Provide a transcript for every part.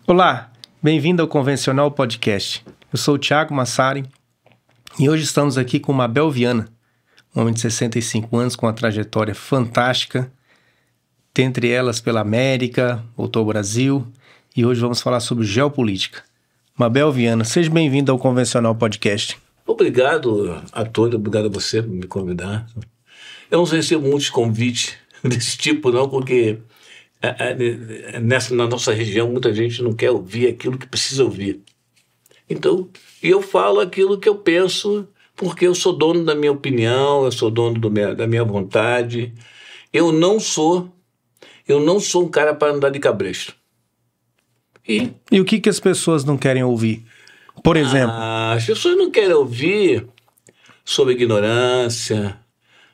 Olá, bem-vindo ao Convencional Podcast. Eu sou o Thiago Massari e hoje estamos aqui com Mabel Viana, um homem de 65 anos com uma trajetória fantástica, dentre elas pela América, voltou ao Brasil e hoje vamos falar sobre geopolítica. Mabel Viana, seja bem-vindo ao Convencional Podcast. Obrigado a todos, obrigado a você por me convidar. Eu não recebo muitos convites desse tipo não, porque na nossa região muita gente não quer ouvir aquilo que precisa ouvir. Então, eu falo aquilo que eu penso, porque eu sou dono da minha opinião, eu sou dono da minha vontade. Eu não sou um cara para andar de cabresto. E o que as pessoas não querem ouvir? Por exemplo? As pessoas não querem ouvir sobre ignorância,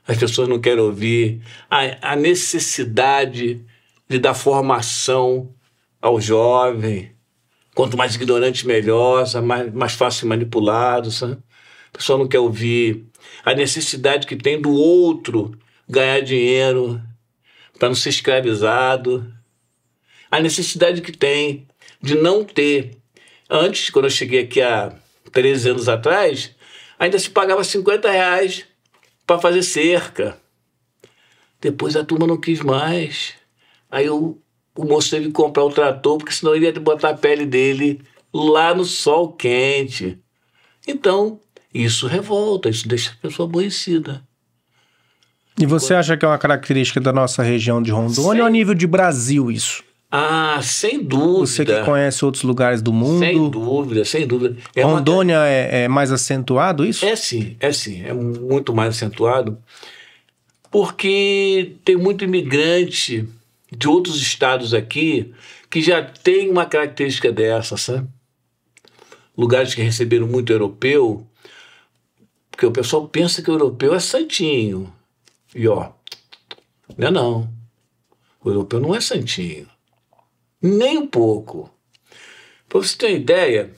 as pessoas não querem ouvir a necessidade de dar formação ao jovem. Quanto mais ignorante, melhor, mais fácil manipulado. Sabe? A pessoa não quer ouvir a necessidade que tem do outro ganhar dinheiro para não ser escravizado. A necessidade que tem de não ter. Antes, quando eu cheguei aqui há 13 anos atrás, ainda se pagava R$50 para fazer cerca. Depois a turma não quis mais. Aí o moço teve que comprar o trator, porque senão ele ia botar a pele dele lá no sol quente. Então, isso revolta, isso deixa a pessoa aborrecida. E você acha que é uma característica da nossa região de Rondônia ou a nível de Brasil isso? Sem dúvida. Você que conhece outros lugares do mundo. Sem dúvida, sem dúvida. Rondônia é mais acentuado isso? É sim. É muito mais acentuado. Porque tem muito imigrante de outros estados aqui que já tem uma característica dessa, sabe? Lugares que receberam muito europeu, porque o pessoal pensa que o europeu é santinho. E ó, não. O europeu não é santinho. Nem um pouco. Para você ter uma ideia,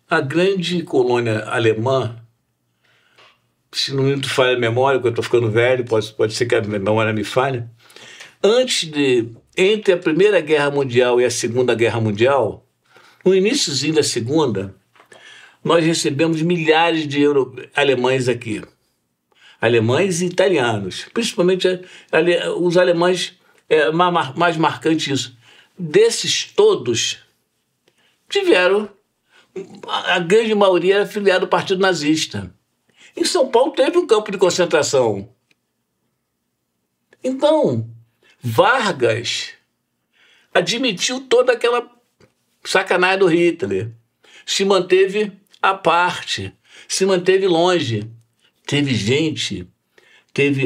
a grande colônia alemã, se não me falha a memória, porque eu estou ficando velho, pode ser que a memória me falhe, entre a Primeira Guerra Mundial e a Segunda Guerra Mundial, no iniciozinho da Segunda, nós recebemos milhares de alemães aqui. Alemães e italianos. Principalmente os alemães, mais marcante isso. Desses todos, a grande maioria era filiada ao Partido Nazista. Em São Paulo teve um campo de concentração. Então, Vargas admitiu toda aquela sacanagem do Hitler. Se manteve à parte, se manteve longe.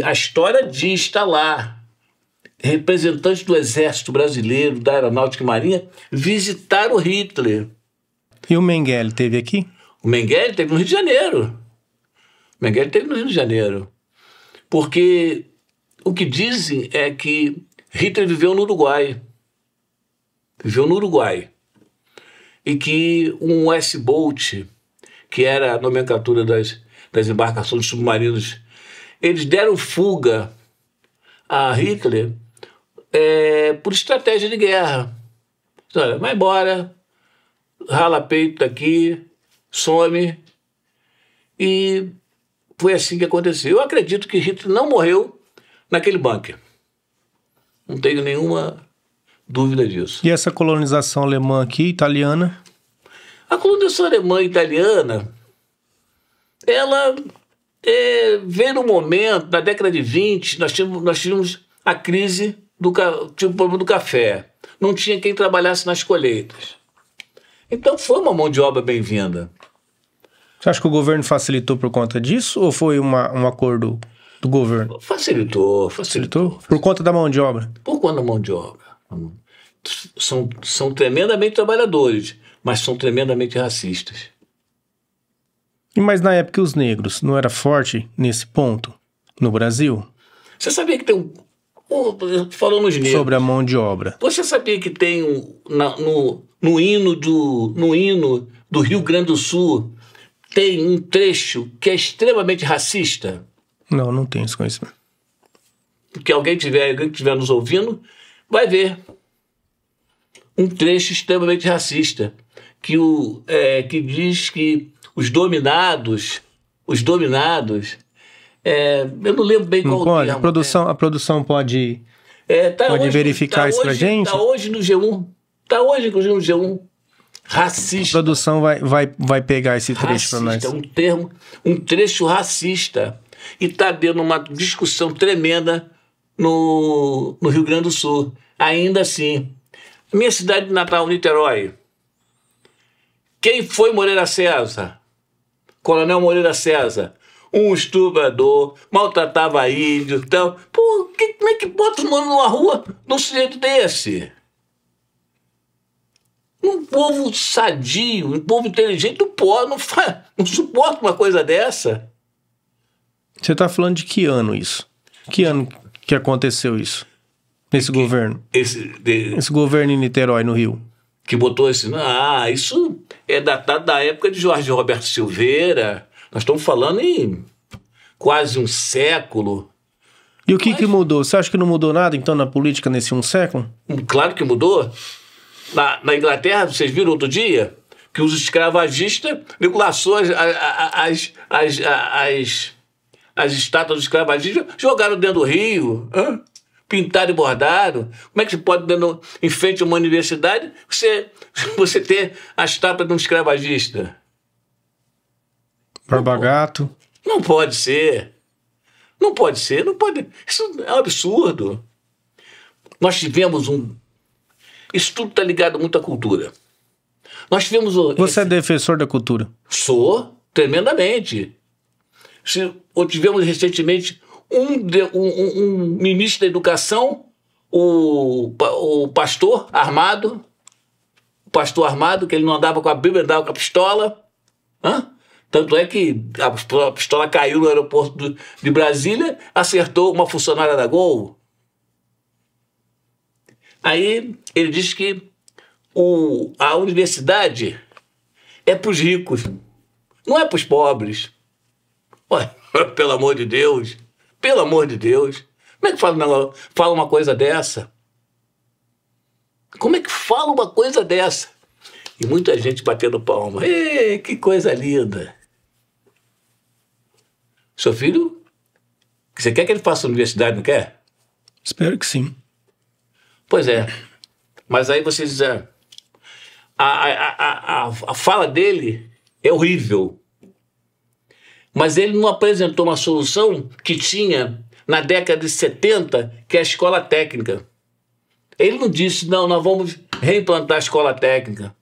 A história diz, está lá, representantes do Exército Brasileiro, da Aeronáutica e Marinha, visitaram o Hitler. E o Mengele teve aqui? O Mengele teve no Rio de Janeiro. Porque o que dizem é que Hitler viveu no Uruguai. E que um S-Boat, que era a nomenclatura das embarcações submarinos, eles deram fuga a Hitler por estratégia de guerra. Olha, vai embora, rala peito daqui, some. E foi assim que aconteceu. Eu acredito que Hitler não morreu naquele bunker. Não tenho nenhuma dúvida disso. E essa colonização alemã aqui, italiana? A colonização alemã e italiana, ela veio no momento, na década de 20, nós tínhamos a crise o problema do café. Não tinha quem trabalhasse nas colheitas. Então foi uma mão de obra bem-vinda. Você acha que o governo facilitou por conta disso ou foi um acordo do governo? Facilitou. Por conta da mão de obra? Por conta da mão de obra. São tremendamente trabalhadores, mas são tremendamente racistas. Mas na época os negros não era forte nesse ponto no Brasil? Você sabia que tem falando nos negros. Sobre a mão de obra. Você sabia que tem no hino do Rio Grande do Sul tem um trecho que é extremamente racista? Não tenho esse conhecimento. Porque alguém que estiver nos ouvindo vai ver. um trecho extremamente racista, que diz que os dominados, eu não lembro bem Não qual pode? termo. A produção pode, Tá pode hoje, verificar isso pra gente? Tá hoje no G1. Tá hoje, inclusive, no G1. A Racista. produção vai pegar esse trecho para nós. Um trecho racista. E está dando uma discussão tremenda no Rio Grande do Sul. Ainda assim. Minha cidade de natal, Niterói. Quem foi Moreira César? Coronel Moreira César. Um estuprador, maltratava índio e tal. Pô, como é que bota o nome numa rua de um sujeito desse? Um povo sadio, um povo inteligente não pode, não suporta uma coisa dessa. Você está falando de que ano isso? Que ano que aconteceu isso? Nesse governo? Esse governo em Niterói, no Rio. Que botou esse... isso é datado da época de Jorge Roberto Silveira. Nós estamos falando em quase um século. E o que mudou? Você acha que não mudou nada, então, na política nesse um século? Claro que mudou. Na Inglaterra, vocês viram outro dia que os escravagistas laçou as estátuas dos escravagistas, jogaram dentro do rio, pintaram e bordaram. Como é que você pode, em frente a uma universidade, você ter a estátua de um escravagista? Barba Gato. Não pode ser. Não pode ser. Não pode. Isso é um absurdo. Nós tivemos Isso tudo está ligado muito à cultura. Nós tivemos... Você é defensor da cultura? Sou, tremendamente. Tivemos recentemente um ministro da Educação, o pastor Armado, que ele não andava com a Bíblia, andava com a pistola. Tanto é que a pistola caiu no aeroporto de Brasília, acertou uma funcionária da Gol. Aí ele diz que a universidade é para os ricos, não é para os pobres. Olha, pelo amor de Deus, como é que fala uma coisa dessa? Como é que fala uma coisa dessa? E muita gente batendo palma. Ei, que coisa linda. Seu filho, você quer que ele faça universidade, não quer? Espero que sim. Pois é. Mas aí vocês dizem, a fala dele é horrível. Mas ele não apresentou uma solução que tinha na década de 70, que é a escola técnica. Ele não disse, não, nós vamos reimplantar a escola técnica.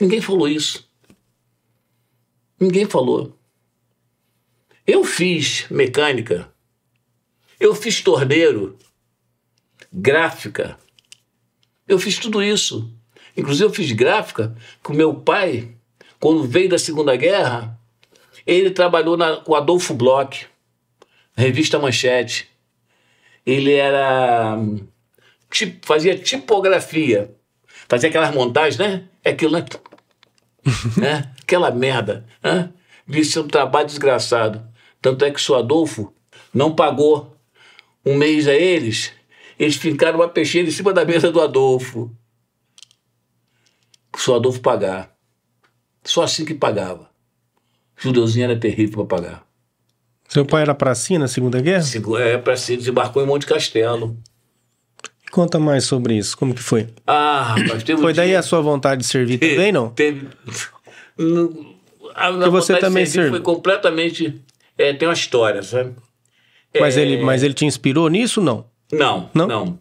Ninguém falou isso. Ninguém falou. Eu fiz mecânica, eu fiz torneiro, gráfica, eu fiz tudo isso. Inclusive eu fiz gráfica com meu pai, quando veio da Segunda Guerra, ele trabalhou com Adolfo Bloch, revista Manchete. Ele fazia tipografia, fazia aquelas montagens, né? Aquilo, né? Aquela merda. Isso é um trabalho desgraçado. Tanto é que o seu Adolfo não pagou um mês a eles ficaram uma peixeira em cima da mesa do Adolfo. O seu Adolfo pagar. Só assim que pagava. O judeuzinho era terrível para pagar. Seu pai era pracinha na Segunda Guerra? Pracinha, desembarcou em Monte Castelo. Conta mais sobre isso, como que foi? Rapaz, foi daí a sua vontade de servir também, não? Teve... Porque você também serviu. Foi completamente... tem uma história, sabe? Mas ele te inspirou nisso, não? Não.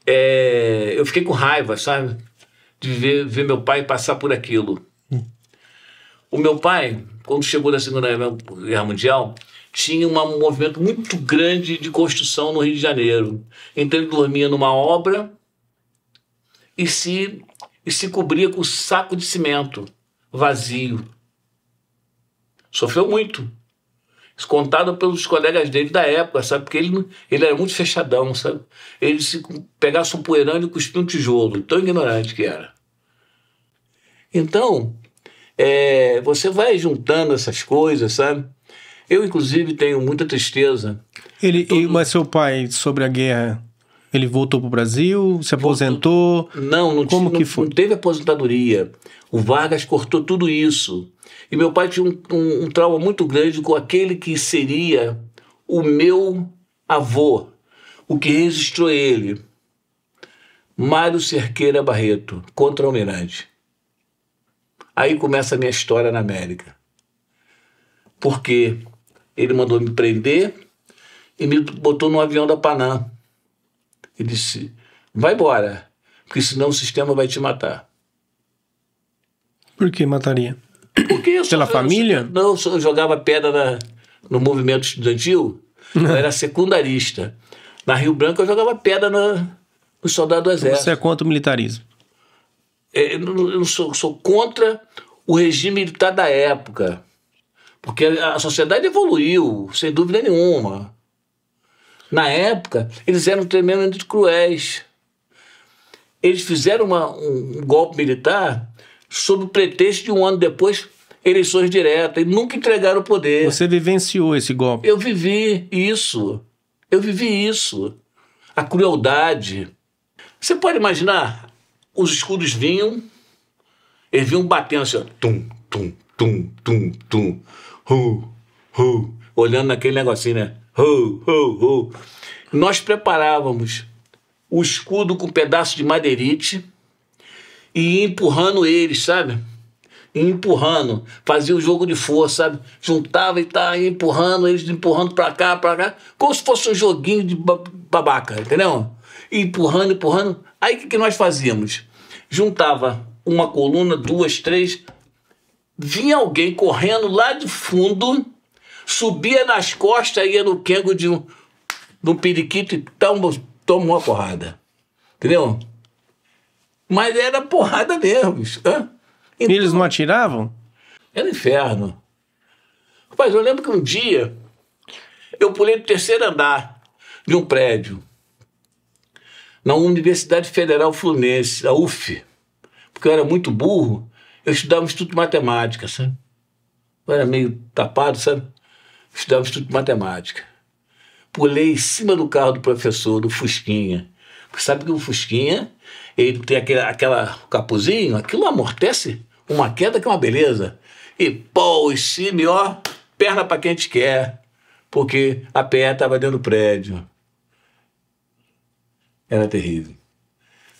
Eu fiquei com raiva, sabe? De ver meu pai passar por aquilo. O meu pai, quando chegou da Segunda Guerra Mundial, tinha um movimento muito grande de construção no Rio de Janeiro. Então ele dormia numa obra e se cobria com saco de cimento vazio. Sofreu muito. Isso contado pelos colegas dele da época, sabe? Porque ele era muito fechadão, sabe? Ele se pegasse um poeirão e cuspia um tijolo. Tão ignorante que era. Então, você vai juntando essas coisas, sabe? Eu, inclusive, tenho muita tristeza. Mas seu pai, sobre a guerra, Ele voltou pro Brasil, se aposentou? Não Como que foi? Não teve aposentadoria. O Vargas cortou tudo isso. E meu pai tinha um trauma muito grande com aquele que seria o meu avô, o que registrou ele. Mário Cerqueira Barreto, contra-almirante. Aí começa a minha história na América. Porque ele mandou me prender e me botou no avião da Panam. E disse, vai embora, porque senão o sistema vai te matar. Por que mataria? Porque Pela família? Eu jogava pedra no movimento estudantil, eu era secundarista. Na Rio Branco eu jogava pedra no soldado do exército. Você é contra o militarismo? Eu sou contra o regime militar da época. Porque a sociedade evoluiu, sem dúvida nenhuma. Na época, eles eram tremendamente cruéis. Eles fizeram um golpe militar sob o pretexto de um ano depois, eleições diretas, e nunca entregaram o poder. Você vivenciou esse golpe? Eu vivi isso. A crueldade. Você pode imaginar, os escudos vinham, eles vinham batendo assim, ó, tum, tum, tum, tum, tum, olhando naquele negocinho, né? Nós preparávamos o escudo com um pedaço de madeirite e ia empurrando eles, sabe? Empurrando, fazia o jogo de força, sabe? Juntava e ia empurrando, eles empurrando pra cá, como se fosse um joguinho de babaca, entendeu? E empurrando. Aí o que nós fazíamos? Juntava uma coluna, 2, 3, vinha alguém correndo lá de fundo, subia nas costas, ia no quengo de um periquito e tomou uma porrada. Entendeu? Mas era porrada mesmo. Então, eles não atiravam? Era inferno. Rapaz, eu lembro que um dia eu pulei do 3º andar de um prédio na Universidade Federal Fluminense, a UF, porque eu era muito burro, eu estudava Instituto de Matemática, sabe? Eu era meio tapado, sabe? Estudava Instituto de Matemática. Pulei em cima do carro do professor, do Fusquinha. Porque sabe que o Fusquinha, ele tem aquela capuzinho, aquilo amortece uma queda que é uma beleza. E pô, em cima, ó, perna pra quem te quer, porque a pé estava dentro do prédio. Era terrível.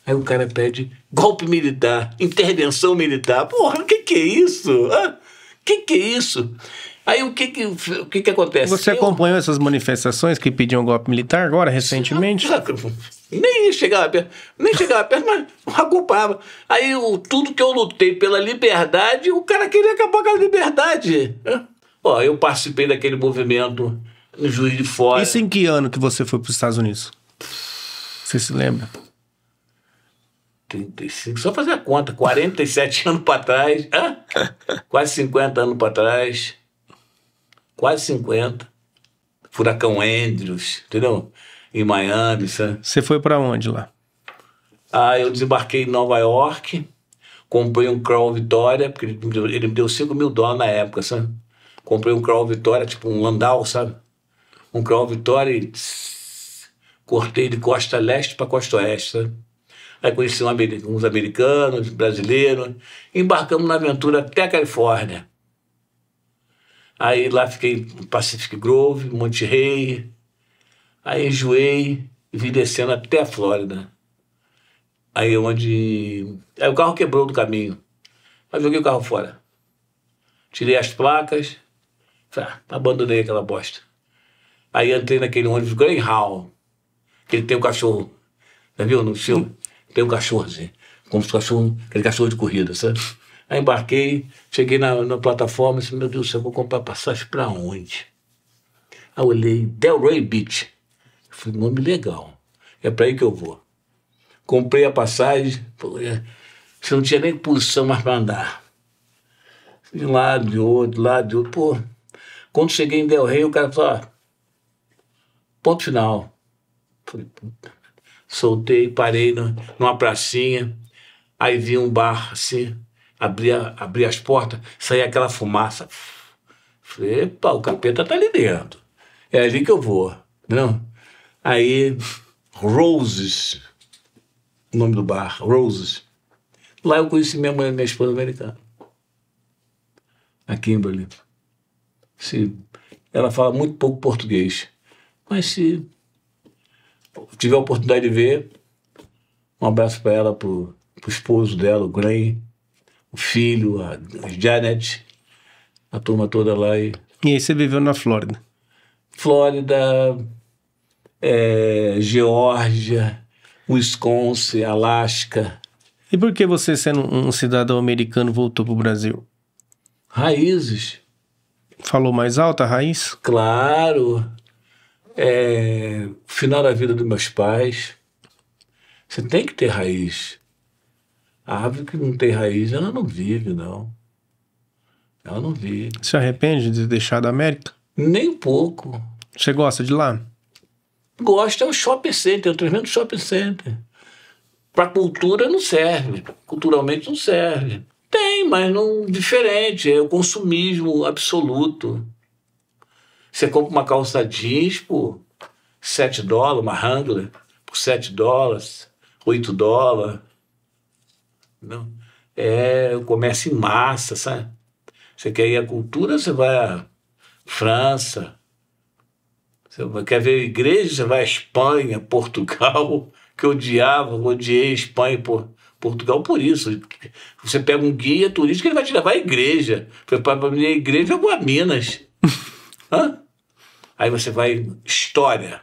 Aí o cara pede golpe militar, intervenção militar. Porra, o que é isso? O que é isso? Aí o que acontece? Você acompanhou essas manifestações que pediam golpe militar agora, recentemente? Nem chegava perto, mas acompanhava. Aí tudo que eu lutei pela liberdade, o cara queria acabar com a liberdade. Ó, eu participei daquele movimento no Juiz de Fora. Isso em que ano que você foi para os Estados Unidos? Você se lembra? 35, só fazer a conta, 47 anos para trás, quase 50 anos para trás, quase 50, furacão Andrews, entendeu? Em Miami, sabe? Você foi para onde lá? Eu desembarquei em Nova York, comprei um Crown Vitória, porque ele me deu $5.000 na época, sabe? Comprei um Crown Vitória, tipo um Landau, sabe? Um Crown Vitória e cortei de costa leste para costa oeste, sabe? Aí conheci uns americanos, brasileiros, embarcamos na aventura até a Califórnia. Aí lá fiquei no Pacific Grove, Monte Rey, aí enjoei e vim descendo até a Flórida. Aí o carro quebrou do caminho, aí joguei o carro fora. Tirei as placas, abandonei aquela bosta. Aí entrei naquele ônibus Greyhound, que ele tem um cachorro, já viu no filme? Tem um cachorrozinho, como se aquele cachorro de corrida, sabe? Aí embarquei, cheguei na plataforma e disse, meu Deus do céu, vou comprar passagem pra onde? Aí eu olhei, Delray Beach. Eu falei, nome legal, é pra aí que eu vou. Comprei a passagem, você não tinha nem posição mais pra andar. De um lado, de outro, pô. Quando cheguei em Del Rey, o cara falou, ponto final. Falei, puta. Soltei, parei numa pracinha, aí vi um bar assim, abri as portas, saía aquela fumaça. Falei, epa, o capeta tá ali dentro. É ali que eu vou, não? Aí Roses, o nome do bar, Roses. Lá eu conheci minha esposa americana, a Kimberly. Ela fala muito pouco português, mas se tiver a oportunidade de ver, um abraço para ela, pro esposo dela, o Glenn, o filho, a Janet, a turma toda lá. E aí você viveu na Flórida? Flórida, Geórgia, Wisconsin, Alasca. E por que você, sendo um cidadão americano, voltou para o Brasil? Raízes. Falou mais alto a raiz? Claro. Final da vida dos meus pais. Você tem que ter raiz. A árvore que não tem raiz, ela não vive, não. Ela não vive. Se arrepende de ter deixado a América? Nem um pouco. Você gosta de lá? Gosto, é um shopping center, é um tremendo shopping center. Para cultura não serve, culturalmente não serve. Tem, mas não diferente, é o consumismo absoluto. Você compra uma calça jeans por $7, uma Wrangler por $7, $8. Não. O comércio em massa, sabe? Você quer ir à cultura, você vai à França. Quer ver igreja, você vai à Espanha, Portugal, que eu odiei Espanha e Portugal por isso. Você pega um guia turístico, ele vai te levar à igreja. Para minha igreja, eu vou a Minas. Hã? Aí você vai história.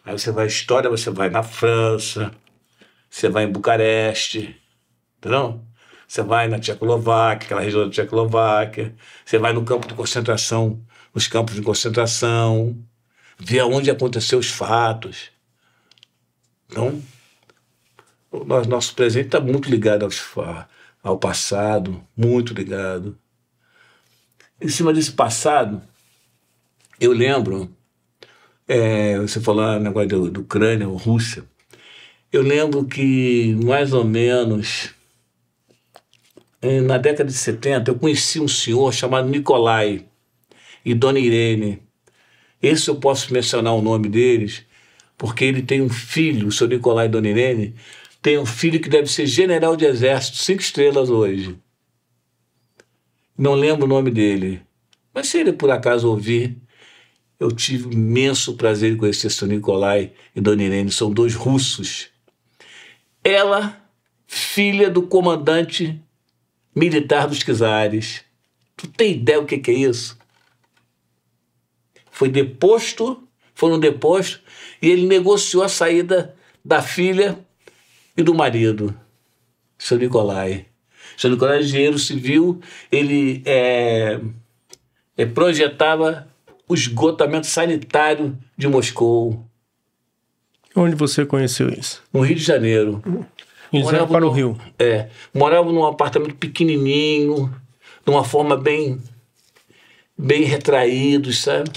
Aí você vai história, você vai na França, você vai em Bucareste, entendeu? Você vai na Tchecoslováquia, aquela região da Tchecoslováquia, você vai no campo de concentração, nos campos de concentração, vê onde aconteceu os fatos. Então, nosso presente está muito ligado ao passado, muito ligado. Em cima desse passado, eu lembro, você falou negócio do Ucrânia, ou Rússia, eu lembro que mais ou menos na década de 70 eu conheci um senhor chamado Nicolai e Dona Irene. Esse eu posso mencionar o nome deles, porque ele tem um filho, o seu Nicolai e Dona Irene, tem um filho que deve ser general de exército, 5 estrelas hoje. Não lembro o nome dele, mas se ele por acaso ouvir, eu tive imenso prazer em conhecer seu Nicolai e Dona Irene, são 2 russos. Ela, filha do comandante militar dos czares. Tu tem ideia o que é isso? Foram depostos, e ele negociou a saída da filha e do marido, seu Nicolai. Seu Nicolai, engenheiro civil, ele projetava o esgotamento sanitário de Moscou. Onde você conheceu isso? No Rio de Janeiro. Eles eram para o Rio. Morava num apartamento pequenininho, de uma forma bem retraído, sabe?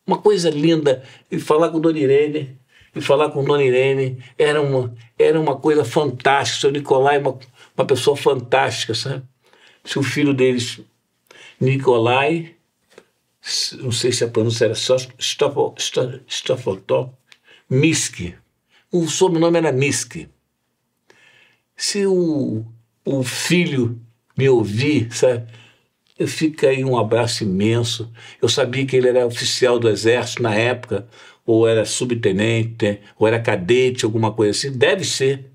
Uma coisa linda. E falar com Dona Irene, era uma coisa fantástica. O seu Nicolai é uma pessoa fantástica, sabe? Se o filho deles, Nicolai, não sei se a pronúncia era só Stofotop, Miski. O sobrenome era Miski. Se o filho me ouvir, sabe? Fica aí um abraço imenso. Eu sabia que ele era oficial do exército na época, ou era subtenente, ou era cadete, alguma coisa assim. Deve ser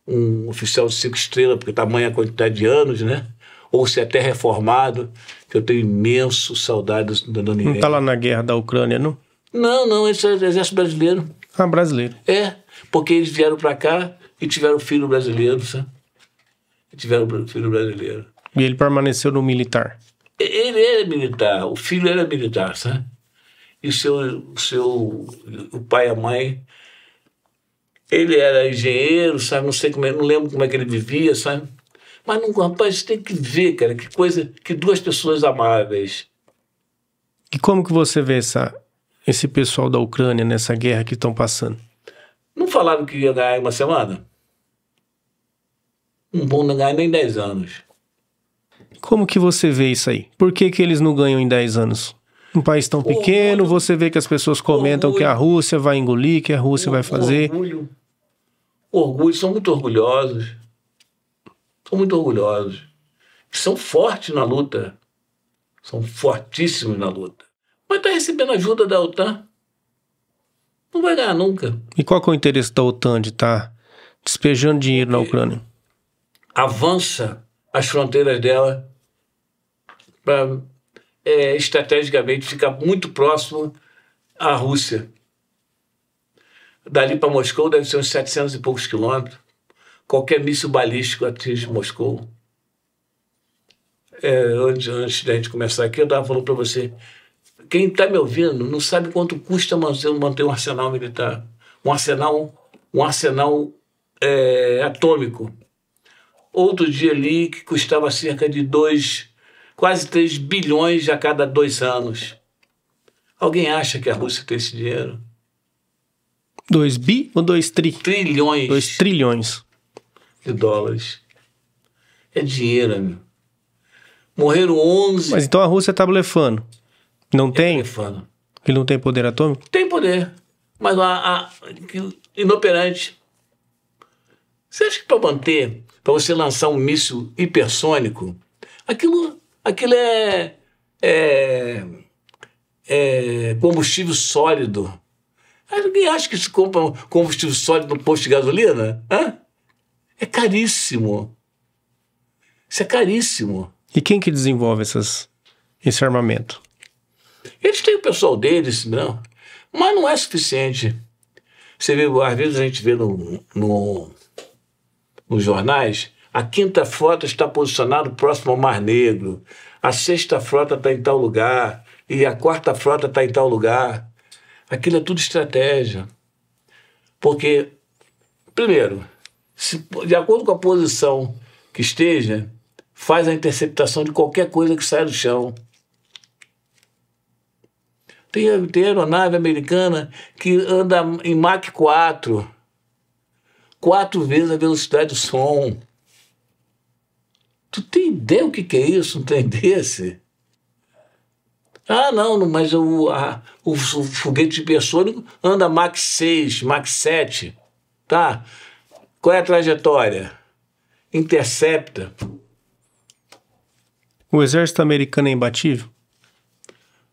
um oficial de 5 estrelas, porque tamanha a quantidade de anos, né? Ou se até reformado, que eu tenho imenso saudades da Dona Irene. Não está lá na guerra da Ucrânia, não? Não, esse é o exército brasileiro. Ah, brasileiro. Porque eles vieram para cá e tiveram filho brasileiro, sabe? E ele permaneceu no militar? Ele era militar, o filho era militar, sabe? E o pai e a mãe, ele era engenheiro, sabe? Não lembro como é que ele vivia, sabe? Mas, rapaz, você tem que ver, cara, que coisa, que 2 pessoas amáveis. E como que você vê esse pessoal da Ucrânia nessa guerra que estão passando? Não falaram que ia ganhar em uma semana? Não vão ganhar nem 10 anos. Como que você vê isso aí? Por que eles não ganham em 10 anos? Um país tão pequeno, você vê que as pessoas comentam que a Rússia vai engolir, que a Rússia vai fazer. orgulho, são muito orgulhosos. São muito orgulhosos. São fortes na luta. São fortíssimos na luta. Mas está recebendo ajuda da OTAN. Não vai ganhar nunca. E qual que é o interesse da OTAN de estar despejando dinheiro na Ucrânia? Avança as fronteiras dela para estrategicamente ficar muito próximo à Rússia. Dali para Moscou deve ser uns 700 e poucos quilômetros. Qualquer míssil balístico atinge Moscou. Antes da gente começar aqui, eu estava falando para você, quem está me ouvindo não sabe quanto custa manter um arsenal militar. Um arsenal atômico. Outro dia ali que custava cerca de quase 3 bilhões a cada 2 anos. Alguém acha que a Rússia tem esse dinheiro? 2 bi ou 2 tri? Trilhões. 2 trilhões de dólares. É dinheiro, amigo. Morreram 11. Mas então a Rússia está blefando. Não tem? Blefando. Ele não tem poder atômico? Tem poder, mas inoperante. Você acha que para você lançar um míssil hipersônico, aquilo é combustível sólido. Alguém acha que se compra combustível sólido no posto de gasolina? Hã? É caríssimo. Isso é caríssimo. E quem que desenvolve esse armamento? Eles têm o pessoal deles, não, mas não é suficiente. Você vê, às vezes a gente vê nos jornais, a 5ª frota está posicionada próximo ao Mar Negro, a 6ª frota está em tal lugar, e a 4ª frota está em tal lugar. Aquilo é tudo estratégia. Porque, primeiro, de acordo com a posição que esteja, faz a interceptação de qualquer coisa que saia do chão. Tem aeronave americana que anda em Mach 4, 4 vezes a velocidade do som. Tu tem ideia o que é isso? Não tem desse? Não, mas o foguete hipersônico anda Mach 6, Mach 7. Tá? Qual é a trajetória? Intercepta. O exército americano é imbatível?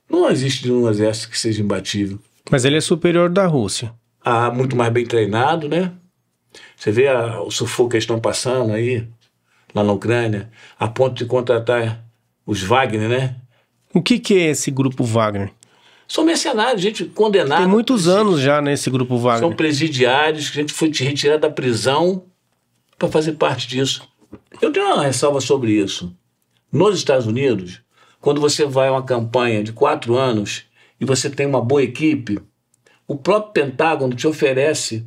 Não existe nenhum exército que seja imbatível. Mas ele é superior da Rússia. Muito mais bem treinado, né? Você vê o sufoco que eles estão passando aí, lá na Ucrânia, a ponto de contratar os Wagner, né? O que é esse grupo Wagner? São mercenários, gente condenada. Tem muitos anos já nesse grupo Wagner. São presidiários que a gente foi retirado da prisão para fazer parte disso. Eu tenho uma ressalva sobre isso. Nos Estados Unidos, quando você vai a uma campanha de 4 anos e você tem uma boa equipe, o próprio Pentágono te oferece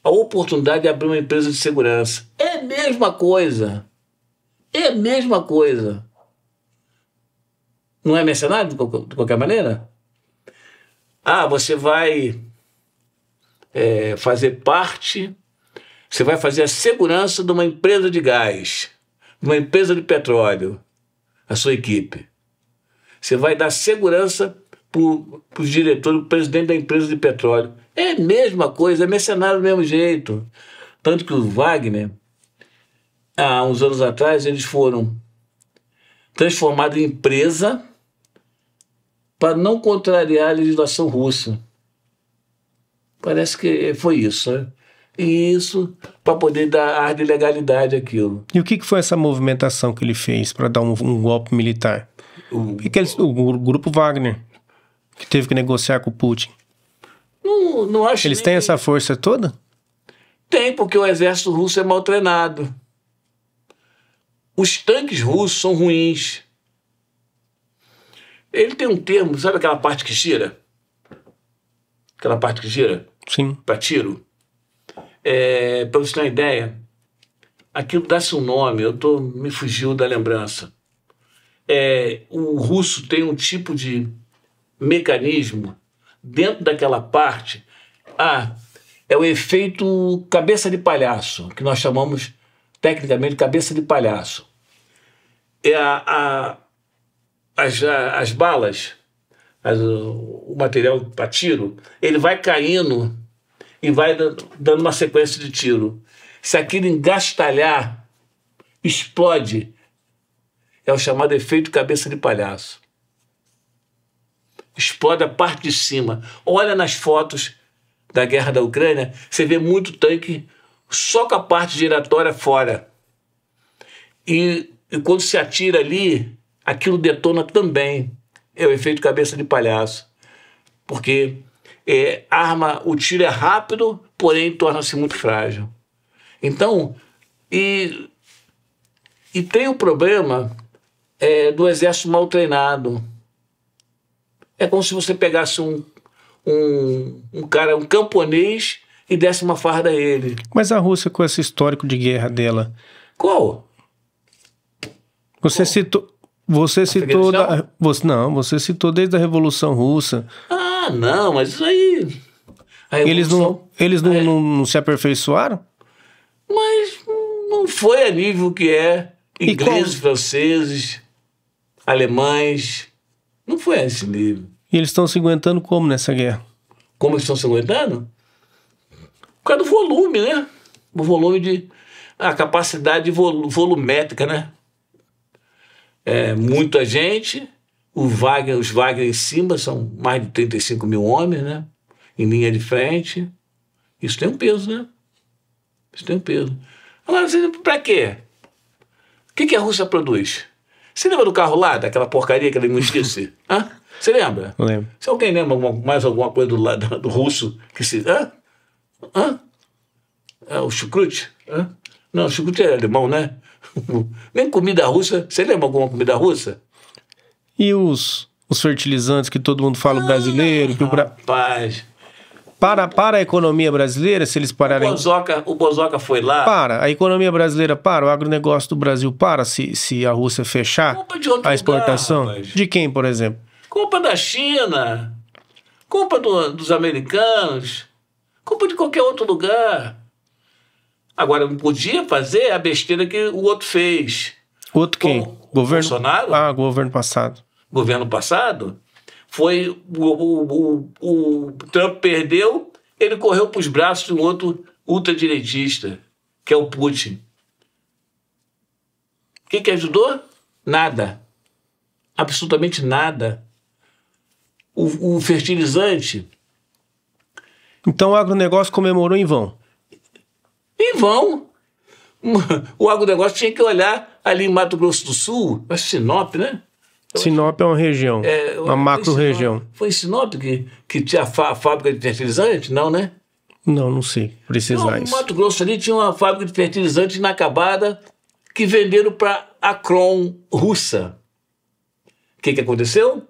a oportunidade de abrir uma empresa de segurança. É a mesma coisa. É a mesma coisa. Não é mercenário de qualquer maneira? Você vai fazer parte, você vai fazer a segurança de uma empresa de gás, de uma empresa de petróleo, a sua equipe. Você vai dar segurança para os diretores, para o presidente da empresa de petróleo. É a mesma coisa, é mercenário do mesmo jeito. Tanto que o Wagner, há uns anos atrás, eles foram transformados em empresa para não contrariar a legislação russa. Parece que foi isso, né? E isso para poder dar ar de legalidade àquilo. E o que foi essa movimentação que ele fez para dar um golpe militar? O grupo Wagner, que teve que negociar com o Putin. Não acho. Eles têm essa força toda? Tem, porque o exército russo é mal treinado. Os tanques russos são ruins. Ele tem um termo, sabe aquela parte que gira? Aquela parte que gira? Sim. Para tiro. Para você ter uma ideia, aquilo dá-se um nome, me fugiu da lembrança. O russo tem um tipo de mecanismo dentro daquela parte. É o efeito cabeça de palhaço, que nós chamamos tecnicamente de cabeça de palhaço. As balas, o material para tiro, ele vai caindo e vai dando uma sequência de tiro. Se aquilo engastalhar, explode. É o chamado efeito cabeça de palhaço. Explode a parte de cima. Olha nas fotos da guerra da Ucrânia, você vê muito tanque só com a parte giratória fora. E quando se atira ali, aquilo detona também. É o efeito cabeça de palhaço. Porque o tiro é rápido, porém torna-se muito frágil. Então, e tem o problema do exército mal treinado. É como se você pegasse um camponês e desse uma farda a ele. Mas a Rússia, com esse histórico de guerra dela... Qual? Você citou desde a Revolução Russa. Ah, não, mas isso aí... Eles não se aperfeiçoaram? Mas não foi a nível que ingleses, franceses, alemães. Não foi a esse nível. E eles estão se aguentando como nessa guerra? Como eles estão se aguentando? Por causa do volume, né? O volume a capacidade volumétrica, né? Muita gente, os Wagner em cima são mais de 35 mil homens, né? Em linha de frente. Isso tem um peso, né? Isso tem um peso. Agora, pra quê? O que a Rússia produz? Você lembra do carro lá, daquela porcaria, aquela imundice? Você lembra? Eu lembro. Se alguém lembra mais alguma coisa do russo que se... o chucrute? Não, o chucrute é alemão, né? Nem comida russa. Você lembra alguma comida russa? E os fertilizantes que todo mundo fala brasileiro? Rapaz... Para a economia brasileira, se eles pararem... O Bozoca foi lá... A economia brasileira para, o agronegócio do Brasil para, se a Rússia fechar a exportação. Lugar, de quem, por exemplo? Compra da China, compra dos americanos, compra de qualquer outro lugar. Agora, não podia fazer a besteira que o outro fez. Outro quem? Governo Bolsonaro? Governo passado. Governo passado? Foi o Trump perdeu, ele correu para os braços de um outro ultradireitista, que é o Putin. O que ajudou? Nada. Absolutamente nada. O fertilizante... Então o agronegócio comemorou em vão. Em vão. O agronegócio tinha que olhar ali em Mato Grosso do Sul, a Sinop, né? Sinop é uma região, uma macro-região. Foi em Sinop que tinha a fábrica de fertilizante? Não, né? Não sei precisar isso. No Mato Grosso ali tinha uma fábrica de fertilizante inacabada que venderam para a Kron russa. O que aconteceu?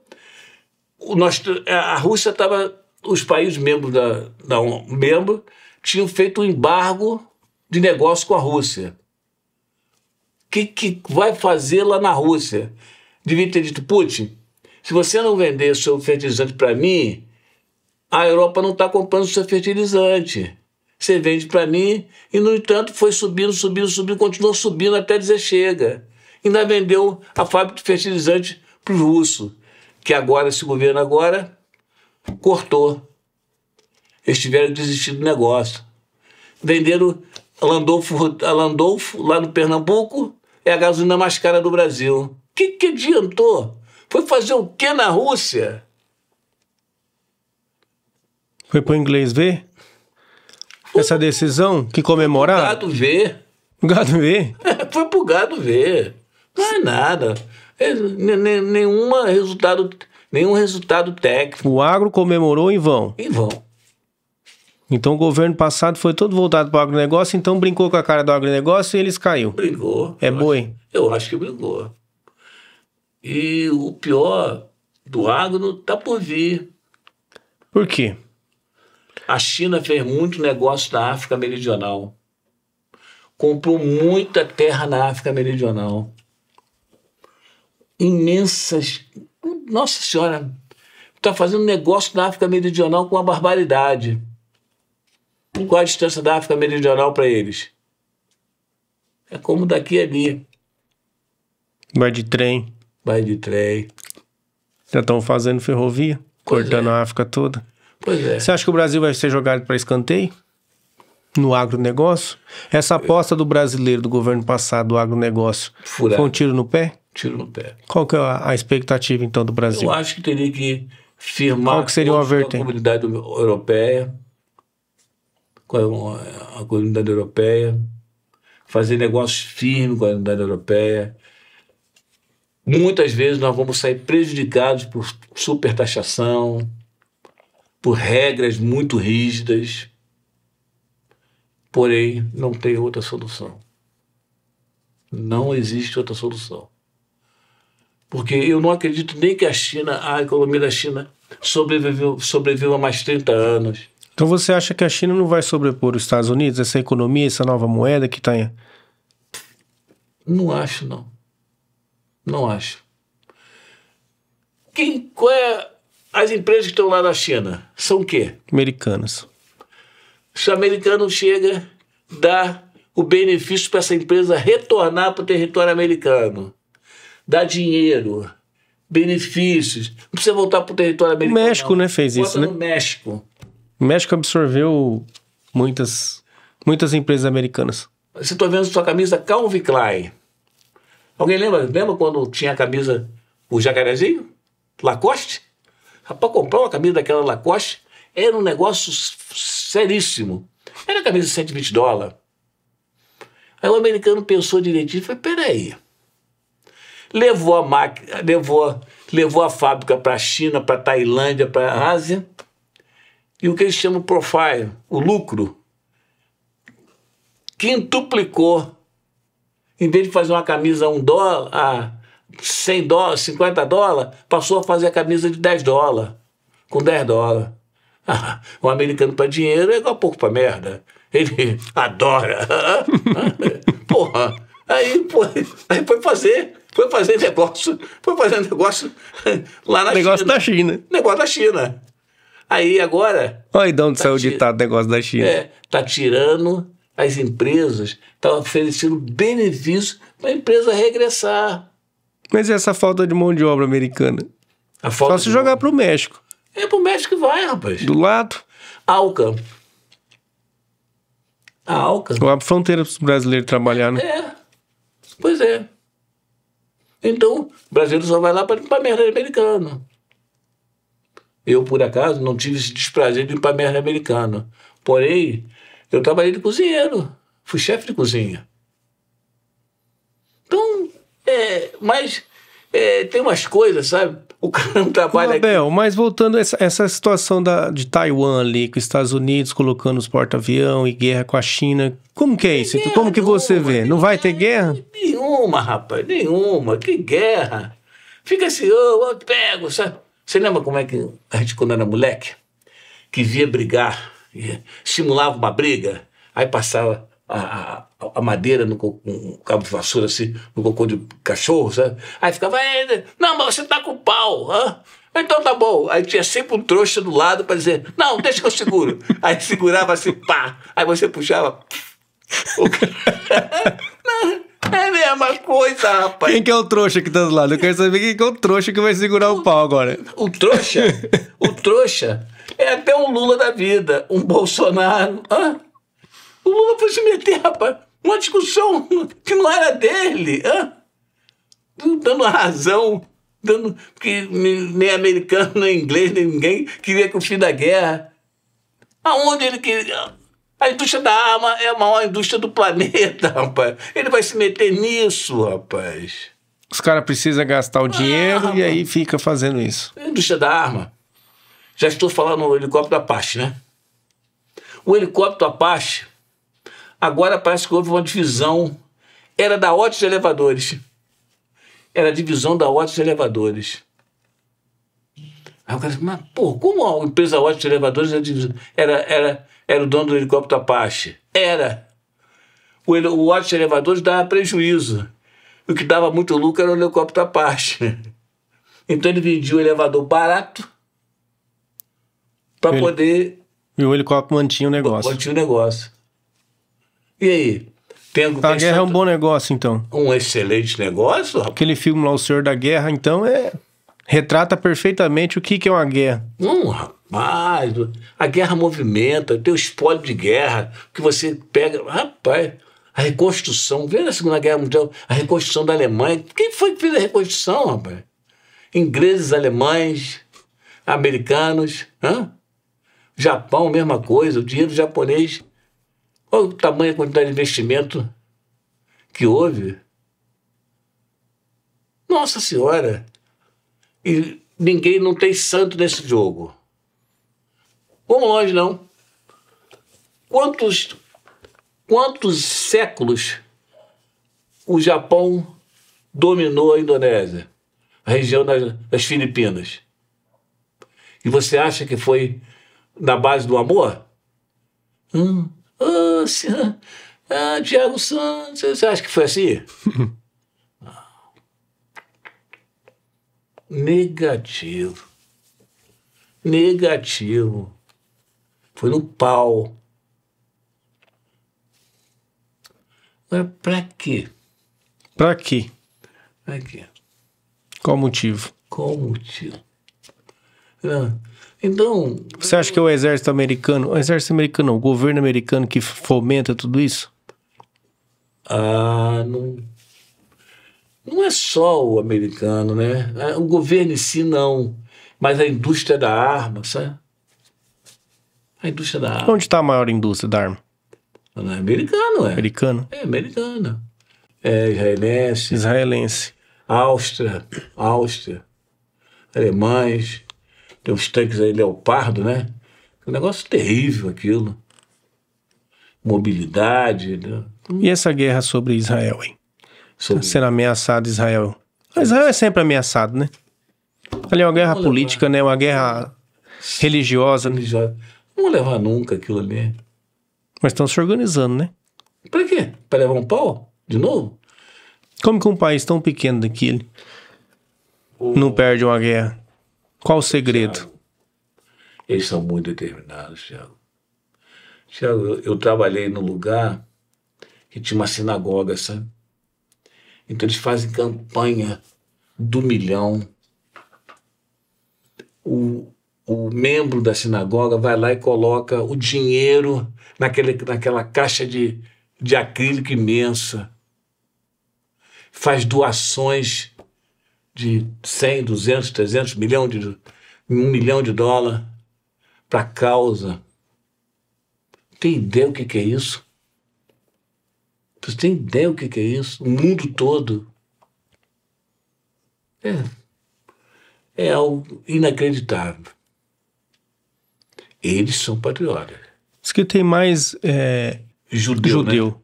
A Rússia estava... Os países membros da ONU tinham feito um embargo de negócio com a Rússia. O que vai fazer lá na Rússia? Devia ter dito, Putin, se você não vender seu fertilizante para mim, a Europa não está comprando seu fertilizante. Você vende para mim e, no entanto, foi subindo, continuou subindo até dizer chega. Ainda vendeu a fábrica de fertilizante para os russos, que agora, esse governo agora, cortou. Eles tiveram que desistir do negócio. Venderam a Landolfo, lá no Pernambuco, é a gasolina mais cara do Brasil. O que adiantou? Foi fazer o que na Rússia? Foi pro inglês ver? Essa decisão que comemorar? Gado ver. Gado ver? Foi pro gado ver. Não é nada. Nenhum resultado técnico. O agro comemorou em vão. Em vão. Então o governo passado foi todo voltado para o agronegócio, então brincou com a cara do agronegócio e eles caiu. Brincou. Boi? Eu acho que brincou. E o pior do agro está por vir. Por quê? A China fez muito negócio na África Meridional. Comprou muita terra na África Meridional. Imensas... Nossa Senhora! Está fazendo negócio na África Meridional com uma barbaridade. Qual a distância da África Meridional para eles? É como daqui a ali. Vai de trem. Vai de trem. Já estão fazendo ferrovia, cortando a África toda. Pois é. Você acha que o Brasil vai ser jogado para escanteio? No agronegócio? Essa aposta do brasileiro, do governo passado, do agronegócio, Furado. foi um tiro no pé? Tiro no pé. Qual que é a expectativa, então, do Brasil? Eu acho que teria que firmar Qual que seria uma com a vertente? comunidade europeia, com a comunidade europeia, fazer negócios firmes com a comunidade europeia. Muitas vezes nós vamos sair prejudicados por supertaxação, por regras muito rígidas, porém não tem outra solução. Não existe outra solução. Porque eu não acredito nem que a economia da China sobreviveu a mais 30 anos. Então você acha que a China não vai sobrepor os Estados Unidos, essa economia, essa nova moeda que está aí? Não acho, não. Não acho. As empresas que estão lá na China são o quê? Americanas. Se o americano chega, dá o benefício para essa empresa retornar para o território americano. Dá dinheiro, benefícios. Não precisa voltar para o território americano. O México, né, fez isso, né? No México. O México absorveu muitas empresas americanas. Você está vendo sua camisa Calvin Klein. Alguém lembra quando tinha a camisa, o jacarezinho? Lacoste? Para comprar uma camisa daquela Lacoste era um negócio seríssimo. Era a camisa de $120. Aí o americano pensou direitinho e falou, peraí. Levou a fábrica para a China, para a Tailândia, para a Ásia. E o que eles chamam de profile, o lucro, quintuplicou. Em vez de fazer uma camisa a $1, a $100, $50, passou a fazer a camisa de $10, com $10. O americano para dinheiro é igual pouco para merda. Ele adora. Porra. Aí foi fazer negócio lá na Negócio China. da China. Negócio da China. Aí agora... Olha aí de onde saiu o ditado negócio da China. Tá tirando as empresas, tá oferecendo benefício para a empresa regressar. Mas e essa falta de mão de obra americana? Só se jogar pro México. É pro México que vai, rapaz. Do lado. Alca. Ou a fronteira para os brasileiros trabalhar, né? Pois é. Então, o brasileiro só vai lá para limpar merda americano. Eu, por acaso, não tive esse desprazer de limpar merda americano. Porém, eu trabalhei de cozinheiro. Fui chefe de cozinha. Então, mas tem umas coisas, sabe? O cara não trabalha... Abel, mas voltando a essa situação de Taiwan ali, com os Estados Unidos colocando os porta-avião e guerra com a China, como que é isso? Como que você vê? Não vai ter guerra? Nenhuma, rapaz, nenhuma. Que guerra? Fica assim, eu pego, sabe? Você lembra como é que a gente, quando era moleque, que via brigar, simulava uma briga, aí passava a madeira no cabo de vassoura, assim, no cocô de cachorro, sabe? Aí ficava, não, mas você tá com pau, hã? Então tá bom. Aí tinha sempre um trouxa do lado para dizer, não, deixa que eu seguro. Aí segurava assim, pá. Aí você puxava. Não, é a mesma coisa, rapaz. Quem que é o trouxa que tá do lado? Eu quero saber quem que é o trouxa que vai segurar o pau agora. O trouxa é até um Lula da vida, um Bolsonaro, hã? O Lula foi se meter, rapaz, numa discussão que não era dele, dando razão, que nem americano, nem inglês, nem ninguém queria que o fim da guerra. Aonde ele queria? A indústria da arma é a maior indústria do planeta, rapaz. Ele vai se meter nisso, rapaz. Os caras precisam gastar o dinheiro e aí fica fazendo isso. A indústria da arma. Já estou falando no helicóptero Apache, né? O helicóptero Apache, agora parece que houve uma divisão. Era da Otis Elevadores. Era a divisão da Otis Elevadores. Aí o cara disse, mas, pô, como a empresa Otis Elevadores era o dono do helicóptero Apache? Era. O Otis Elevadores dava prejuízo. O que dava muito lucro era o helicóptero Apache. Então ele vendia o elevador barato para poder... E o helicóptero mantinha o negócio. Mantinha o negócio. E aí? A guerra é um bom negócio, então. Um excelente negócio, rapaz. Aquele filme lá, O Senhor da Guerra, então, Retrata perfeitamente o que é uma guerra. Rapaz, a guerra movimenta, tem o espólio de guerra, que você pega. Rapaz, a reconstrução, vê na Segunda Guerra Mundial, a reconstrução da Alemanha. Quem foi que fez a reconstrução, rapaz? Ingleses, alemães, americanos, Japão, mesma coisa, o dinheiro japonês. Olha o tamanho, a quantidade de investimento que houve. Nossa Senhora! E ninguém, não tem santo nesse jogo. Vamos longe, não. Quantos séculos o Japão dominou a Indonésia, a região das Filipinas? E você acha que foi na base do amor? Tiago Santos, você acha que foi assim? Negativo. Negativo. Foi no pau. Mas pra quê? Pra quê? Pra quê? Qual o motivo? Qual o motivo? Então... Você acha que é o exército americano, o governo americano que fomenta tudo isso? Não é só o americano, né? O governo em si, não. Mas a indústria da arma, sabe? A indústria da arma. Onde está a maior indústria da arma? Não é americano, é? Americano? É americana. É israelense. Israelense. Áustria. Alemães. Tem os tanques aí, Leopardo, né? É um negócio terrível aquilo. Mobilidade. Né? E essa guerra sobre Israel, hein? Sendo ameaçado Israel. Israel é sempre ameaçado, né? Ali é uma guerra política, né? Uma guerra religiosa. Não vão levar nunca aquilo ali. Mas estão se organizando, né? Pra quê? Pra levar um pau? De novo? Como que um país tão pequeno daquele não perde uma guerra? Qual o segredo? Thiago, eles são muito determinados, Thiago. Thiago, eu trabalhei num lugar que tinha uma sinagoga, sabe? Então eles fazem campanha do milhão. O membro da sinagoga vai lá e coloca o dinheiro naquela caixa de acrílico imensa. Faz doações de 100, 200, 300, 1 milhão de dólares para a causa. Tem ideia o que é isso? Você tem ideia o que é isso? O mundo todo. É algo inacreditável. Eles são patriotas. Diz que tem mais judeu. Né?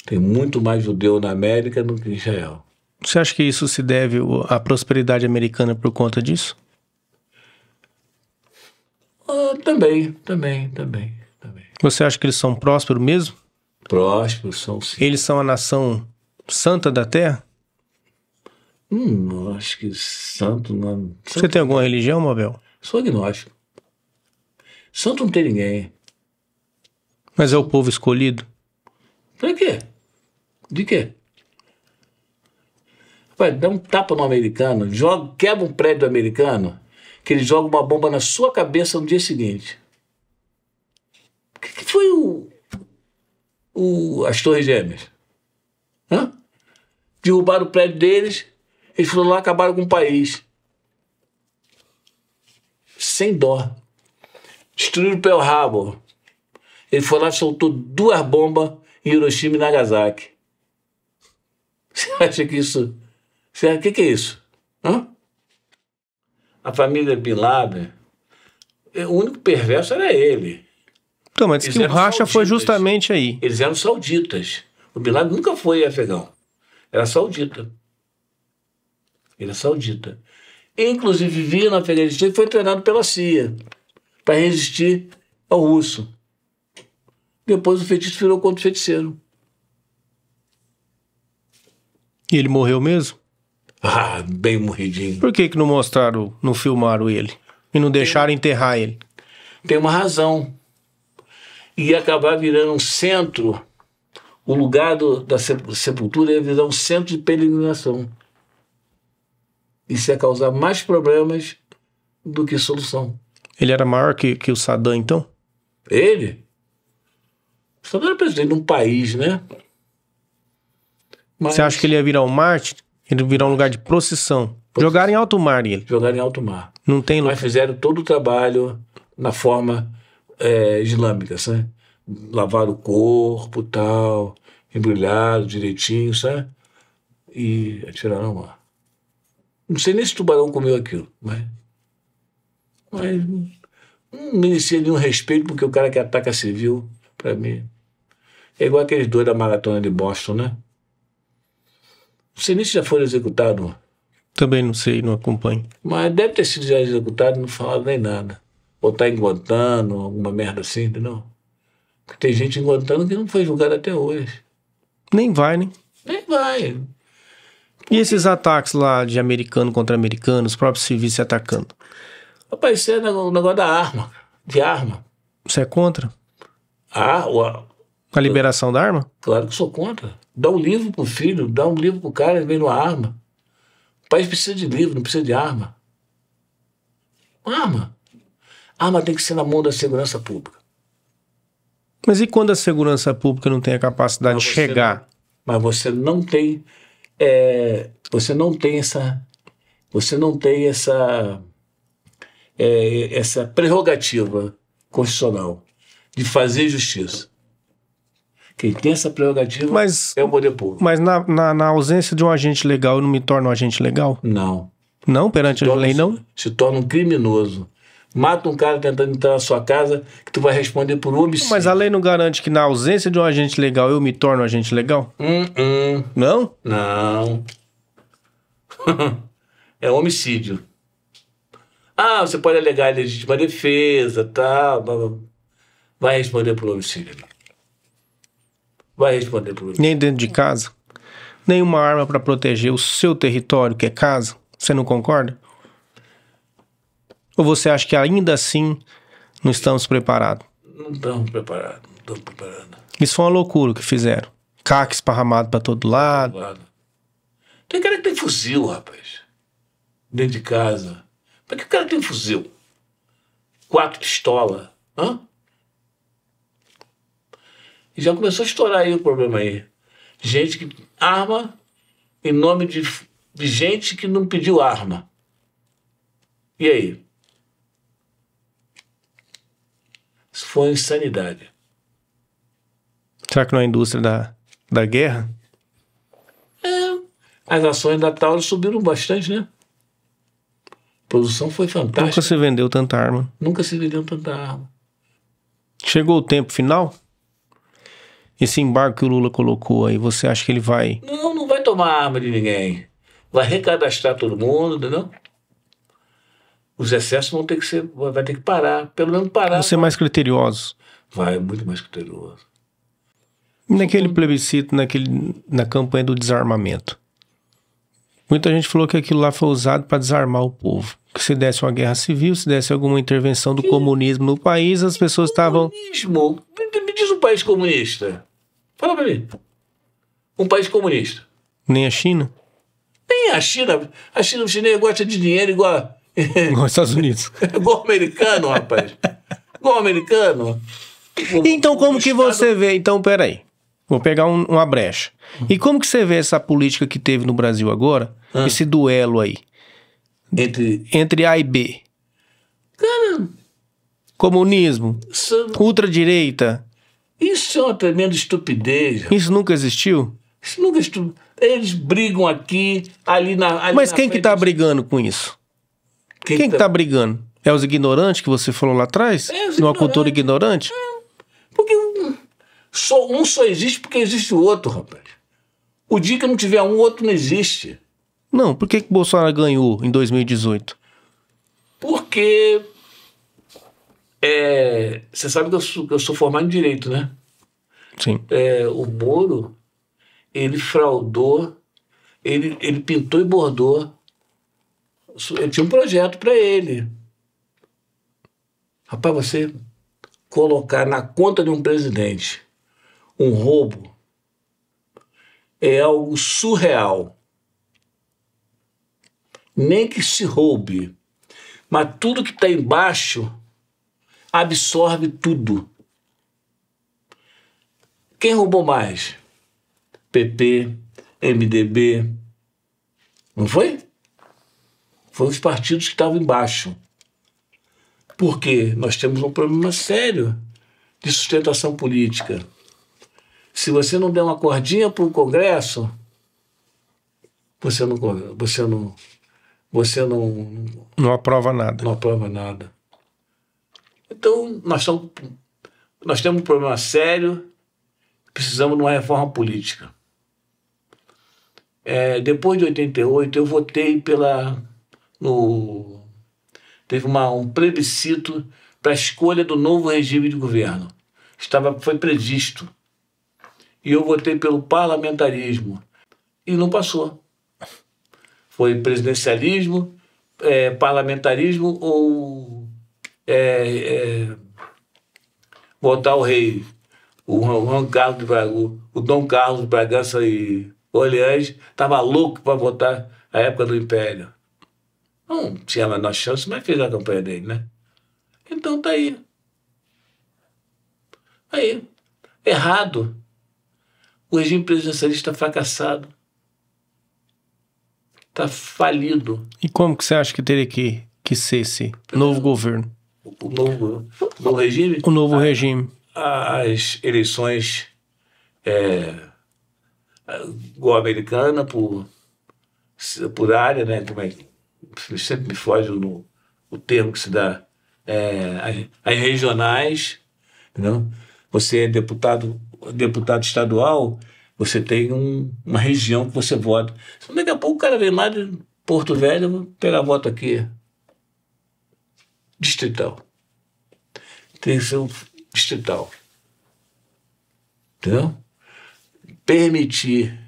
Tem muito mais judeu na América do que em Israel. Você acha que isso se deve à prosperidade americana por conta disso? Também. Você acha que eles são prósperos mesmo? Prósperos são, sim. Eles são a nação santa da terra? Acho que santo não... Você tem alguma religião, Mabel? Sou agnóstico. Santo não tem ninguém. Mas é o povo escolhido? Pra quê? De quê? Vai, dá um tapa no americano, quebra um prédio americano, que ele joga uma bomba na sua cabeça no dia seguinte. O que foi as Torres Gêmeas? Derrubaram o prédio deles, eles foram lá e acabaram com o país. Sem dó. Destruíram o Pearl Harbor. Ele foi lá e soltou 2 bombas em Hiroshima e Nagasaki. Você acha que isso... O que é isso? A família Bin Laden, o único perverso era ele. Então, mas que o racha foi justamente aí. Eles eram sauditas. O Bin Laden nunca foi afegão. Era saudita. Ele é saudita. Inclusive vivia no Afeganistão e foi treinado pela CIA para resistir ao russo. Depois o feitiço virou contra o feiticeiro. E ele morreu mesmo? Bem morridinho. Por que não mostraram, não filmaram ele? E não deixaram enterrar ele? Tem uma razão. Ia acabar virando um centro, o lugar da sepultura ia virar um centro de peregrinação. Isso ia causar mais problemas do que solução. Ele era maior que o Saddam, então? Ele? O Saddam era presidente de um país, né? Mas Você acha que ele ia virar um Marte? Ele ia virar um lugar de procissão. Jogaram em alto mar ele. jogaram em alto mar. Não tem Mas lugar. fizeram todo o trabalho na forma islâmica, sabe? Lavaram o corpo e tal, embrulharam direitinho, sabe? E atiraram ao mar. Não sei nem se o tubarão comeu aquilo, mas não merecia nenhum respeito, porque o cara que ataca civil, pra mim, é igual aqueles dois da maratona de Boston, né? Não sei nem se já foram executados, Também não sei, não acompanho. mas deve ter sido já executado e não falaram nem nada. Ou tá em Guantánamo, alguma merda assim, entendeu? Porque tem gente em Guantánamo que não foi julgada até hoje. Nem vai, né? Nem vai. E esses ataques lá de americano contra americano, os próprios civis se atacando? Rapaz, isso é o negócio da arma, de arma. Você é contra A a liberação da arma? Claro que sou contra. Dá um livro pro filho, dá um livro pro cara, ele vem numa arma. O país precisa de livro, não precisa de arma. Arma. Arma tem que ser na mão da segurança pública. Mas e quando a segurança pública não tem a capacidade de chegar? Mas você não tem. Você não tem essa prerrogativa constitucional de fazer justiça. Quem tem essa prerrogativa é o poder público. Mas na ausência de um agente legal, eu não me torno um agente legal? Não. Não? Perante a lei, não? Se torna um criminoso. Mata um cara tentando entrar na sua casa, que tu vai responder por homicídio. Mas a lei não garante que na ausência de um agente legal eu me torno um agente legal? Não? Não. É homicídio. Ah, você pode alegar legítima defesa, tal. Vai responder por homicídio. Vai responder por homicídio. Nem dentro de casa? Nenhuma arma para proteger o seu território, que é casa? Você não concorda? Ou você acha que ainda assim não estamos preparados? Não estamos preparados. Isso foi uma loucura o que fizeram. CAC esparramado para todo lado. Tem cara que tem fuzil, rapaz. Dentro de casa. Por que o cara tem fuzil? 4 pistolas. Hã? E já começou a estourar aí o problema aí. Gente que arma em nome de gente que não pediu arma. E aí? Isso foi uma insanidade. Será que não é a indústria da guerra? As ações da Taurus subiram bastante, né? A produção foi fantástica. Nunca se vendeu tanta arma. Nunca se vendeu tanta arma. Chegou o tempo final? Esse embargo que o Lula colocou aí, você acha que ele vai... Não vai tomar arma de ninguém. Vai recadastrar todo mundo, entendeu? Os excessos vão ter que ser... Vai ter que parar. Pelo menos parar. Vão ser mais criteriosos. Vai, muito mais criterioso. Naquele plebiscito, na campanha do desarmamento. Muita gente falou que aquilo lá foi usado para desarmar o povo. Que se desse uma guerra civil, se desse alguma intervenção do comunismo no país, as pessoas estavam... Comunismo? Me diz um país comunista. Fala pra mim. Um país comunista. Nem a China? Nem a China. A China, o chinês gosta de dinheiro igual... Igual os Estados Unidos. Igual o americano, rapaz. Igual o americano. Então como que você vê... Então, peraí. Vou pegar uma brecha. E como que você vê essa política que teve no Brasil agora? Esse duelo aí. Entre A e B. Cara... Comunismo. Ultradireita. Isso é uma tremenda estupidez. Isso nunca existiu? Isso nunca existiu. Eles brigam aqui, ali na... Mas quem que tá brigando com isso? Quem que tá brigando? É os ignorantes que você falou lá atrás? Numa cultura ignorante? Porque um só existe porque existe o outro, rapaz. O dia que não tiver um, o outro não existe. Não, por que Bolsonaro ganhou em 2018? Porque... você sabe que eu sou formado em Direito, né? Sim. O Moro, ele fraudou, ele pintou e bordou. Eu tinha um projeto para ele. Rapaz, você colocar na conta de um presidente um roubo é algo surreal. nem que se roube, mas tudo que está embaixo absorve tudo. Quem roubou mais? PP, MDB, não foi? Foram os partidos que estavam embaixo. Porque nós temos um problema sério de sustentação política. Se você não der uma cordinha para o Congresso, você Não aprova nada. não aprova nada. Então, nós temos um problema sério, precisamos de uma reforma política. Depois de 88, eu votei teve um plebiscito para a escolha do novo regime de governo. Foi previsto. E eu votei pelo parlamentarismo. E não passou. Foi presidencialismo, parlamentarismo ou votar o rei. O Dom Carlos de Bragança e Orleans estava louco para votar a época do Império. Não tinha a menor chance, mas fez a campanha dele, né? Então tá aí. Aí. Errado. O regime presidencialista está fracassado. Está falido. E como que você acha que teria que ser esse novo governo? O novo regime? O novo regime. As eleições igual a americana por área, né? Como sempre me foge o termo que se dá. As regionais, entendeu? Você é deputado estadual, você tem uma região que você vota. Daqui a pouco o cara vem lá de Porto Velho, vou pegar voto aqui. Distrital. Tem que ser um distrital. Entendeu? Permitir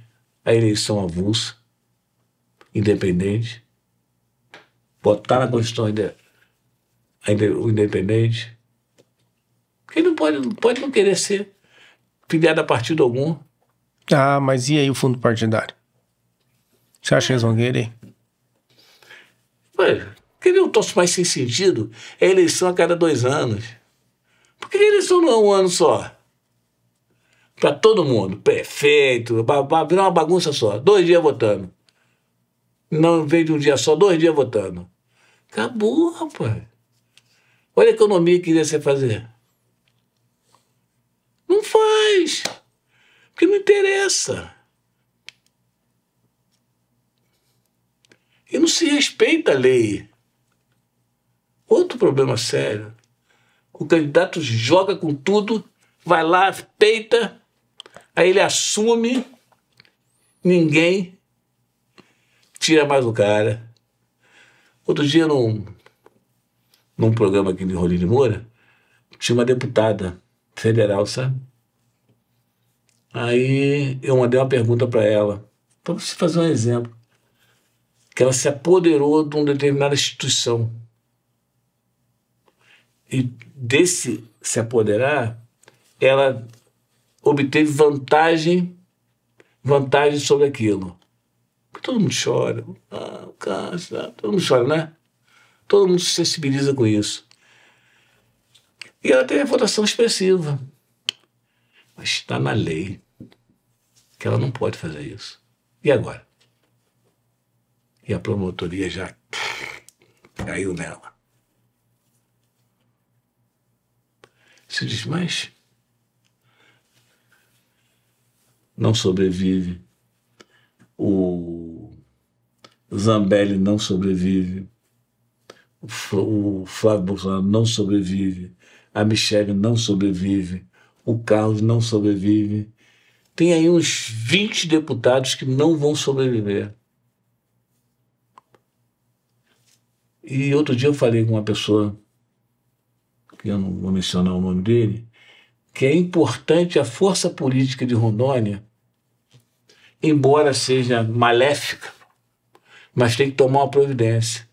a eleição avulsa, independente, botar na Constituição o independente. Quem não pode não querer ser filiado a partido algum. Ah, mas e aí o fundo partidário? Você acha que eles vão querer? Quer ver um troço mais sem sentido? É eleição a cada 2 anos. Por que a eleição não é um ano só? Para todo mundo, prefeito, vai virar uma bagunça só. 2 dias votando. Não veio de um dia só, 2 dias votando. Acabou, rapaz. Olha a economia que queria você fazer. Não faz. Porque não interessa. E não se respeita a lei. Outro problema sério. O candidato joga com tudo, vai lá, peita, aí ele assume, ninguém tira mais o cara. Outro dia, num programa aqui de Rolim de Moura, tinha uma deputada federal, sabe? Aí eu mandei uma pergunta para ela, para você fazer um exemplo, que ela se apoderou de uma determinada instituição. E desse se apoderar, ela obteve vantagem sobre aquilo. Todo mundo chora. O câncer, todo mundo chora, né? Todo mundo se sensibiliza com isso. E ela teve a votação expressiva. Mas está na lei que ela não pode fazer isso. E agora? E a promotoria já caiu nela. Se diz, mas não sobrevive. O Zambelli não sobrevive. O Flávio Bolsonaro não sobrevive. A Michele não sobrevive. O Carlos não sobrevive. Tem aí uns 20 deputados que não vão sobreviver. E outro dia eu falei com uma pessoa, que eu não vou mencionar o nome dele, que é importante a força política de Rondônia, embora seja maléfica, mas tem que tomar uma providência.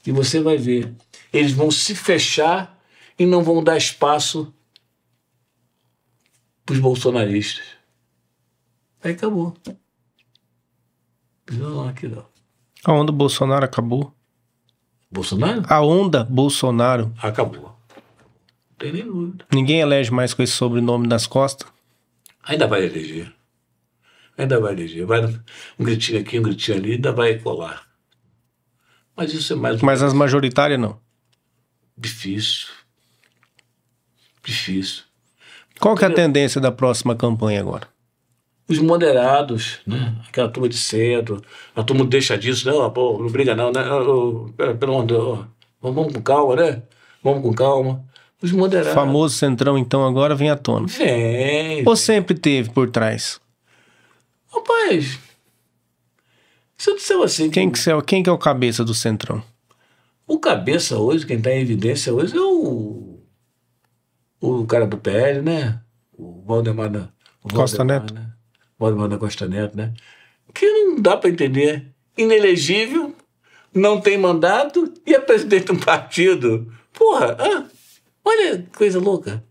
E você vai ver, eles vão se fechar e não vão dar espaço para os bolsonaristas. Aí acabou. Não, aqui não. A onda Bolsonaro acabou. Bolsonaro? A onda Bolsonaro. Acabou. Não tem nem dúvida. Ninguém elege mais com esse sobrenome nas costas. Ainda vai eleger. Ainda vai eleger. Vai um gritinho aqui, um gritinho ali, ainda vai colar. Mas isso é mais... Mas as majoritárias não. Difícil. Difícil. Qual que é a tendência da próxima campanha agora? Os moderados, né? Aquela turma de centro, a turma deixa disso, não, pô, não briga não, né? Pelo amor de Deus, vamos com calma, né? Vamos com calma. Os moderados. O famoso centrão, então, agora vem à tona. Vem. Ou sempre teve por trás? Rapaz, se eu disser assim... Quem que é o cabeça do centrão? O cabeça hoje, quem está em evidência hoje é o cara do PL, né? O Valdemar Costa Neto. Né? Valdemar da Costa Neto, né? Que não dá para entender. Inelegível, não tem mandato e é presidente de um partido. Porra, olha que coisa louca.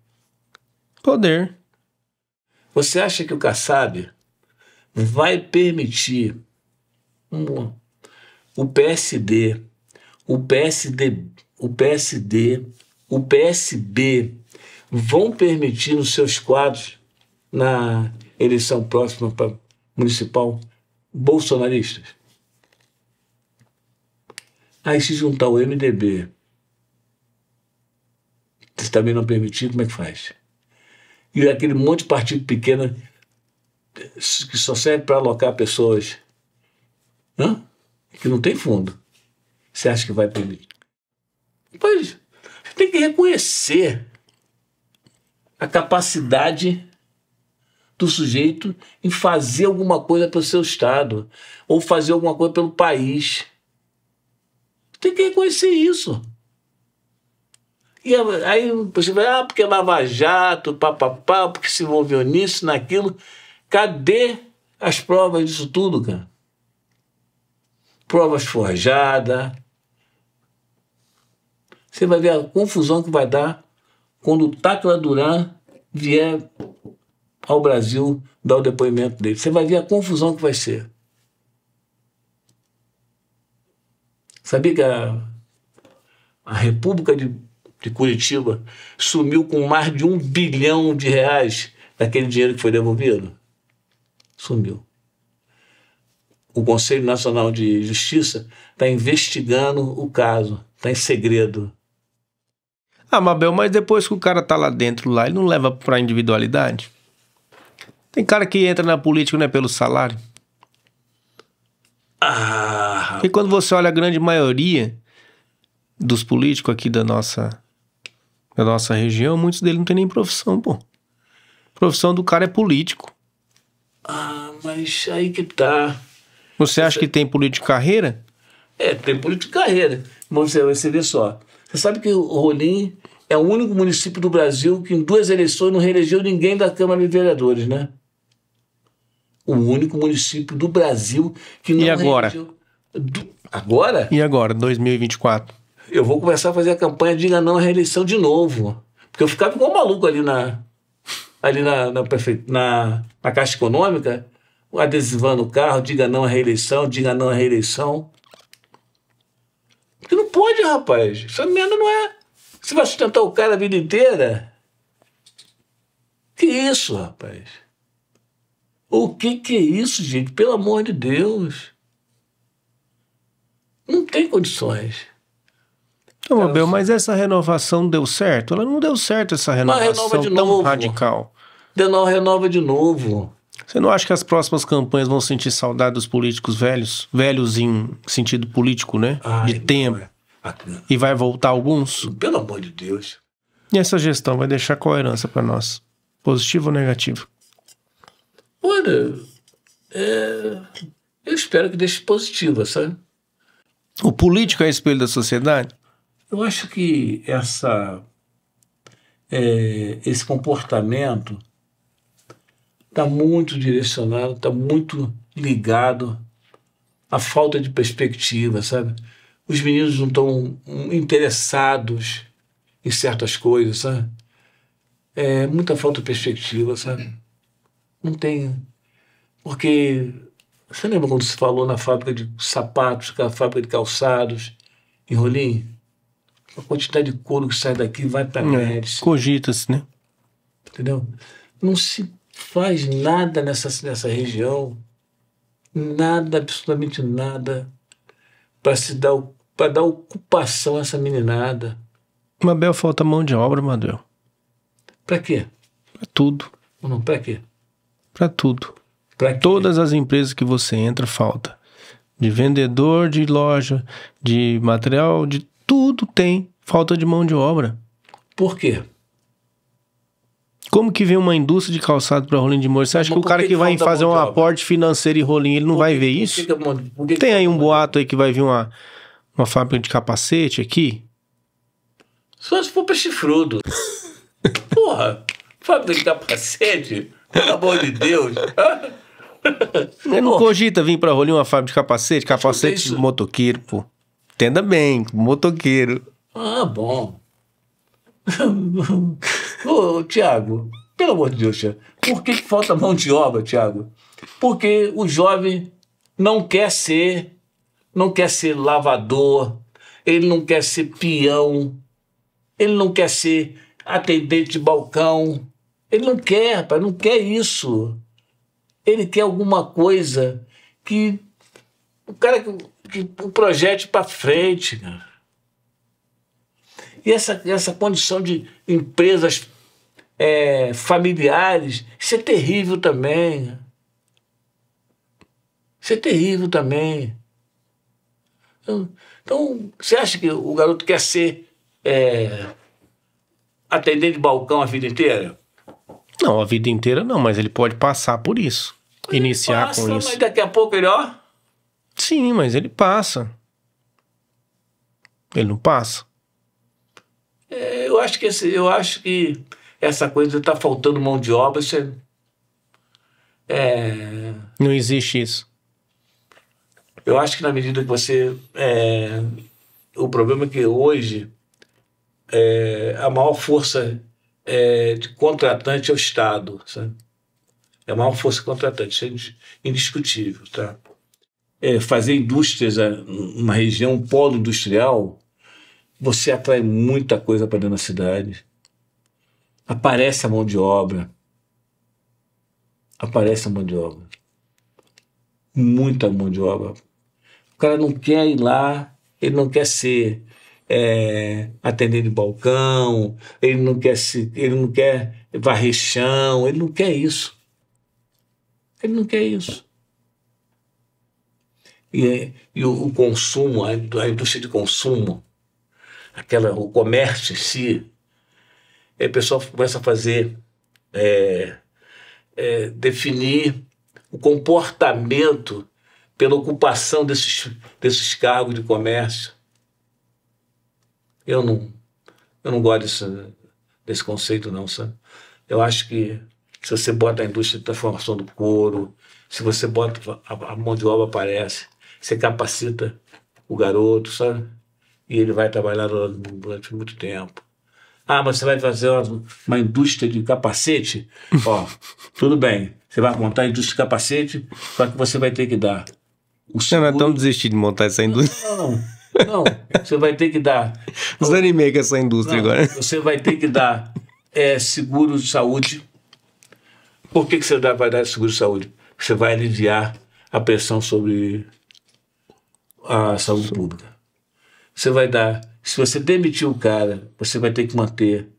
Poder. Você acha que o Kassab vai permitir o PSD, o PSB vão permitir nos seus quadros na eleição próxima para municipal bolsonaristas? Aí se juntar o MDB, se também não permitir, como é que faz? E aquele monte de partido pequeno que só serve para alocar pessoas que não tem fundo. Você acha que vai permitir? Pois, você tem que reconhecer a capacidade do sujeito em fazer alguma coisa pelo seu estado ou fazer alguma coisa pelo país. Tem que reconhecer isso. E aí você vai, porque Lava Jato, papapá, porque se envolveu nisso, naquilo. Cadê as provas disso tudo, cara? Provas forjadas. Você vai ver a confusão que vai dar quando o Táquila Duran vier ao Brasil dar o depoimento dele. Você vai ver a confusão que vai ser. Sabia que a República de Curitiba sumiu com mais de R$ 1 bilhão daquele dinheiro que foi devolvido? Sumiu. O Conselho Nacional de Justiça está investigando o caso, está em segredo. Mabel, mas depois que o cara tá lá dentro, ele não leva pra individualidade? Tem cara que entra na política não é pelo salário? Porque quando você olha a grande maioria dos políticos aqui da nossa região, muitos deles não tem nem profissão, pô. A profissão do cara é político. Mas aí que tá. Você acha que tem político de carreira? Tem político de carreira. Mas você vê só. Você sabe que o Rolim é o único município do Brasil que em 2 eleições não reelegeu ninguém da Câmara de Vereadores, né? O único município do Brasil que não reelegeu. Agora? E agora, 2024? Eu vou começar a fazer a campanha Diga Não à Reeleição de novo. Porque eu ficava igual maluco ali na Caixa Econômica, adesivando o carro, diga não à reeleição, diga não à reeleição. Porque não pode, rapaz. Essa merda não é... Você vai sustentar o cara a vida inteira? Que isso, rapaz? O que é isso, gente? Pelo amor de Deus. Não tem condições. Então, Abel, mas essa renovação deu certo? Ela não deu certo, essa renovação tão radical. Renova de novo. Você não acha que as próximas campanhas vão sentir saudade dos políticos velhos? Velhos em sentido político, né? De tempo. E vai voltar alguns? Pelo amor de Deus. E essa gestão vai deixar qual herança para nós? Positiva ou negativa? Olha, eu espero que deixe positiva, sabe? O político é espelho da sociedade? Eu acho que esse comportamento está muito direcionado, está muito ligado à falta de perspectiva, sabe? Os meninos não estão interessados em certas coisas, sabe? Muita falta de perspectiva, sabe? Não tem... Porque Você lembra quando se falou na fábrica de sapatos, na fábrica de calçados, em Rolim? A quantidade de couro que sai daqui vai para Médici. Cogita-se, né? Entendeu? Não se faz nada nessa região, nada, absolutamente nada, para dar ocupação a essa meninada. Mabel, falta mão de obra, Mabel. Para quê? Pra tudo. Não, para quê? Pra tudo. Pra quê? Todas as empresas que você entra, falta. De vendedor, de loja, de material, de tudo tem falta de mão de obra. Por quê? Como que vem uma indústria de calçado para Rolim de Moura? Você acha que o cara que vai fazer um aporte financeiro em Rolim, ele não vai ver isso? Tem aí um boato aí que vai vir uma fábrica de capacete aqui? Só se for para Chifrudo. Porra, fábrica de capacete? Pelo amor de Deus. Ele não cogita vir para Rolim uma fábrica de capacete? Capacete de motoqueiro, pô. Entenda bem, motoqueiro. Ah, bom. Ô, Tiago, pelo amor de Deus, Tiago, por que falta mão de obra, Tiago? Porque o jovem não quer ser lavador, ele não quer ser peão, ele não quer ser atendente de balcão, ele não quer, rapaz, não quer isso. Ele quer alguma coisa que o cara que projete para frente, cara. E essa condição de empresas familiares, isso é terrível também. Isso é terrível também. Então, você acha que o garoto quer ser atendente de balcão a vida inteira? Não, a vida inteira não, mas ele pode passar por isso. Iniciar passa, com isso. Mas daqui a pouco ele, ó... Sim, mas ele passa. Ele não passa? Eu acho que essa coisa está faltando mão de obra, isso Não existe isso. Eu acho que na medida que você... o problema é que hoje a maior força de contratante é o Estado, sabe? É a maior força contratante, isso é indiscutível, tá? Fazer indústrias numa região, um polo industrial, você atrai muita coisa para dentro da cidade. Aparece a mão de obra. Aparece a mão de obra. Muita mão de obra. O cara não quer ir lá, ele não quer ser atendente de balcão, ele não quer varrer chão, ele não quer isso. Ele não quer isso. E o consumo, a indústria de consumo, o comércio em si, o pessoal começa a fazer, definir o comportamento pela ocupação desses cargos de comércio. Eu não gosto desse conceito, não, sabe? Eu acho que se você bota a indústria de transformação do couro, se você bota a mão de obra aparece, você capacita o garoto, sabe? E ele vai trabalhar durante muito tempo. Ah, mas você vai fazer uma indústria de capacete? Ó, tudo bem. Você vai montar a indústria de capacete, só que você vai ter que dar o seguro... Não, então desistir de montar essa indústria. Não, você vai ter que dar... Desanimei com essa indústria agora. Você vai ter que dar seguro de saúde. Por que você vai dar seguro de saúde? Você vai aliviar a pressão sobre a saúde pública. Você vai dar... Se você demitir o cara, você vai ter que manter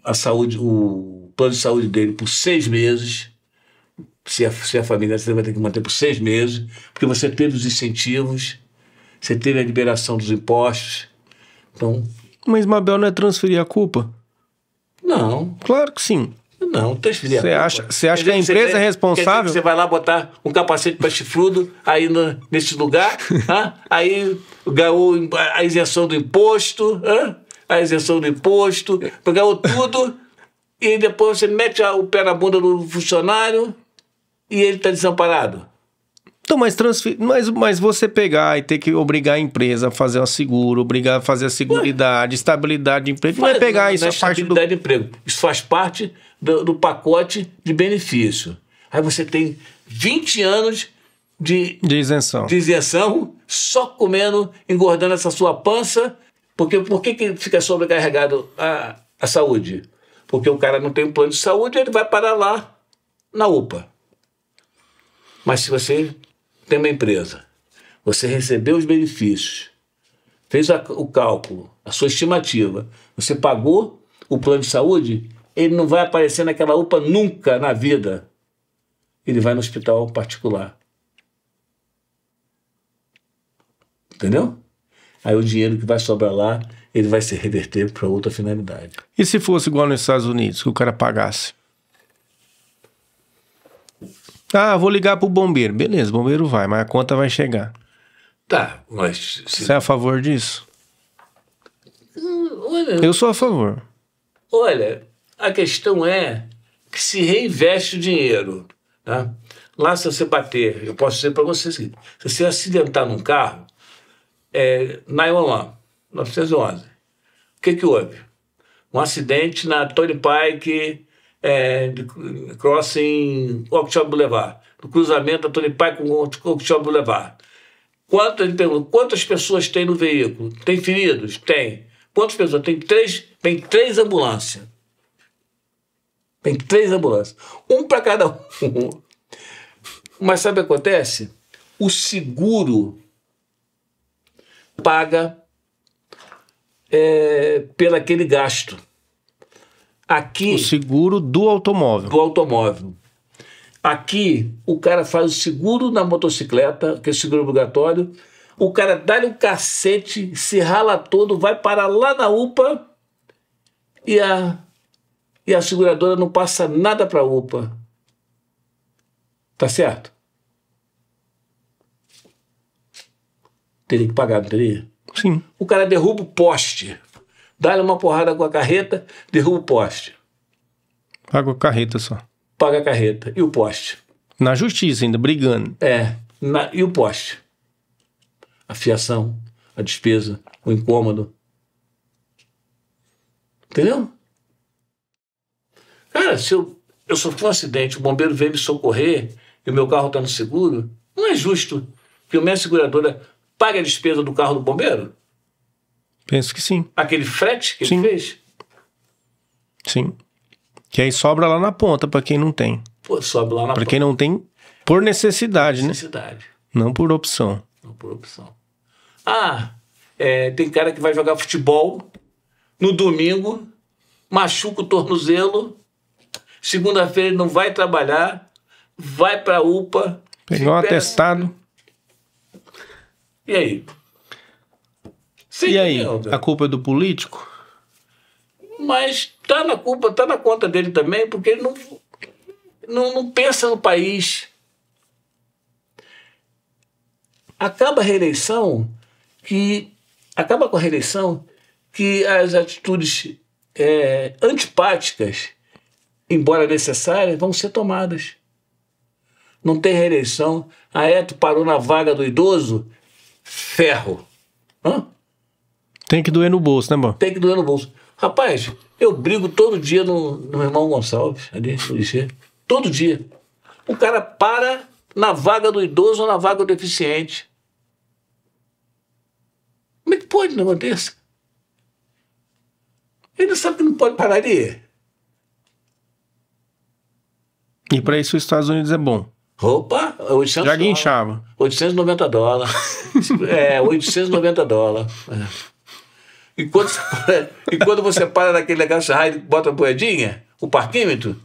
a saúde, o plano de saúde dele por 6 meses. Se a família, você vai ter que manter por 6 meses, porque você teve os incentivos, você teve a liberação dos impostos. Então... Mas, Mabel, não é transferir a culpa? Não. Claro que sim. Não, transferir a culpa. Você acha que a empresa é responsável? Você vai lá botar um capacete para chifrudo aí nesse lugar, aí ganhou a isenção do imposto, ganhou tudo, e depois você mete o pé na bunda do funcionário e ele está desamparado. Então, mas você pegar e ter que obrigar a empresa a fazer um seguro, obrigar a fazer a seguridade, estabilidade de emprego, vai pegar isso a parte do... de emprego. Isso faz parte do pacote de benefício. Aí você tem 20 anos de isenção. Só comendo, engordando essa sua pança. Porque por que fica sobrecarregado a saúde? Porque o cara não tem um plano de saúde, ele vai parar lá na UPA. Mas se você tem uma empresa, você recebeu os benefícios, fez o cálculo, a sua estimativa, você pagou o plano de saúde, ele não vai aparecer naquela UPA nunca na vida. Ele vai no hospital particular. Entendeu? Aí o dinheiro que vai sobrar lá, ele vai se reverter para outra finalidade. E se fosse igual nos Estados Unidos, que o cara pagasse? Ah, vou ligar pro bombeiro. Beleza, o bombeiro vai, mas a conta vai chegar. Tá, mas... Você é a favor disso? Olha, Eu sou a favor. Olha, a questão é que se reinveste o dinheiro. Tá? Lá, se você bater, eu posso dizer para você o seguinte: se você acidentar num carro, 911, 911, o que houve? Um acidente na Tony Pike, de Crossing Oakshott Boulevard, do cruzamento da Tony Pike com Oakshott Boulevard. Ele pergunta, quantas pessoas tem no veículo? Tem feridos? Tem. Quantas pessoas? Tem três ambulâncias. Tem 3 ambulâncias. Um para cada um. Mas sabe o que acontece? O seguro paga pelo aquele gasto. Aqui, o seguro do automóvel. Do automóvel. Aqui, o cara faz o seguro na motocicleta, que é o seguro obrigatório. O cara dá-lhe um cacete, se rala todo, vai parar lá na UPA e a seguradora não passa nada para a UPA. Tá certo? Teria que pagar, não teria? Sim. O cara derruba o poste. Dá-lhe uma porrada com a carreta, derruba o poste. Paga a carreta só. Paga a carreta. E o poste? Na justiça ainda, brigando. E o poste? A fiação, a despesa, o incômodo. Entendeu? Cara, se eu sofri um acidente, o bombeiro veio me socorrer e o meu carro está no seguro, não é justo que a minha seguradora pague a despesa do carro do bombeiro? Penso que sim. Aquele frete que ele fez? Sim. Que aí sobra lá na ponta para quem não tem. Pô, sobe lá na ponta. Para quem não tem por necessidade, né? Não por opção. Não por opção. Tem cara que vai jogar futebol no domingo, machuca o tornozelo, segunda-feira ele não vai trabalhar, vai pra UPA. Pegou um atestado. E aí? E aí? A culpa é do político? Mas tá na culpa, tá na conta dele também, porque ele não pensa no país. Acaba com a reeleição que as atitudes antipáticas, embora necessárias, vão ser tomadas. Não tem reeleição. Tu parou na vaga do idoso, ferro. Tem que doer no bolso, né, mano? Tem que doer no bolso. Rapaz, eu brigo todo dia no meu irmão Gonçalves, ali no lixeiro. Todo dia. O cara para na vaga do idoso ou na vaga do deficiente. Como é que pode um negócio desse? Ele sabe que não pode parar ali. E para isso os Estados Unidos é bom. Opa, 800 já guinchava. $890. $890. E quando você para naquele negócio e bota a moedinha, o parquímetro,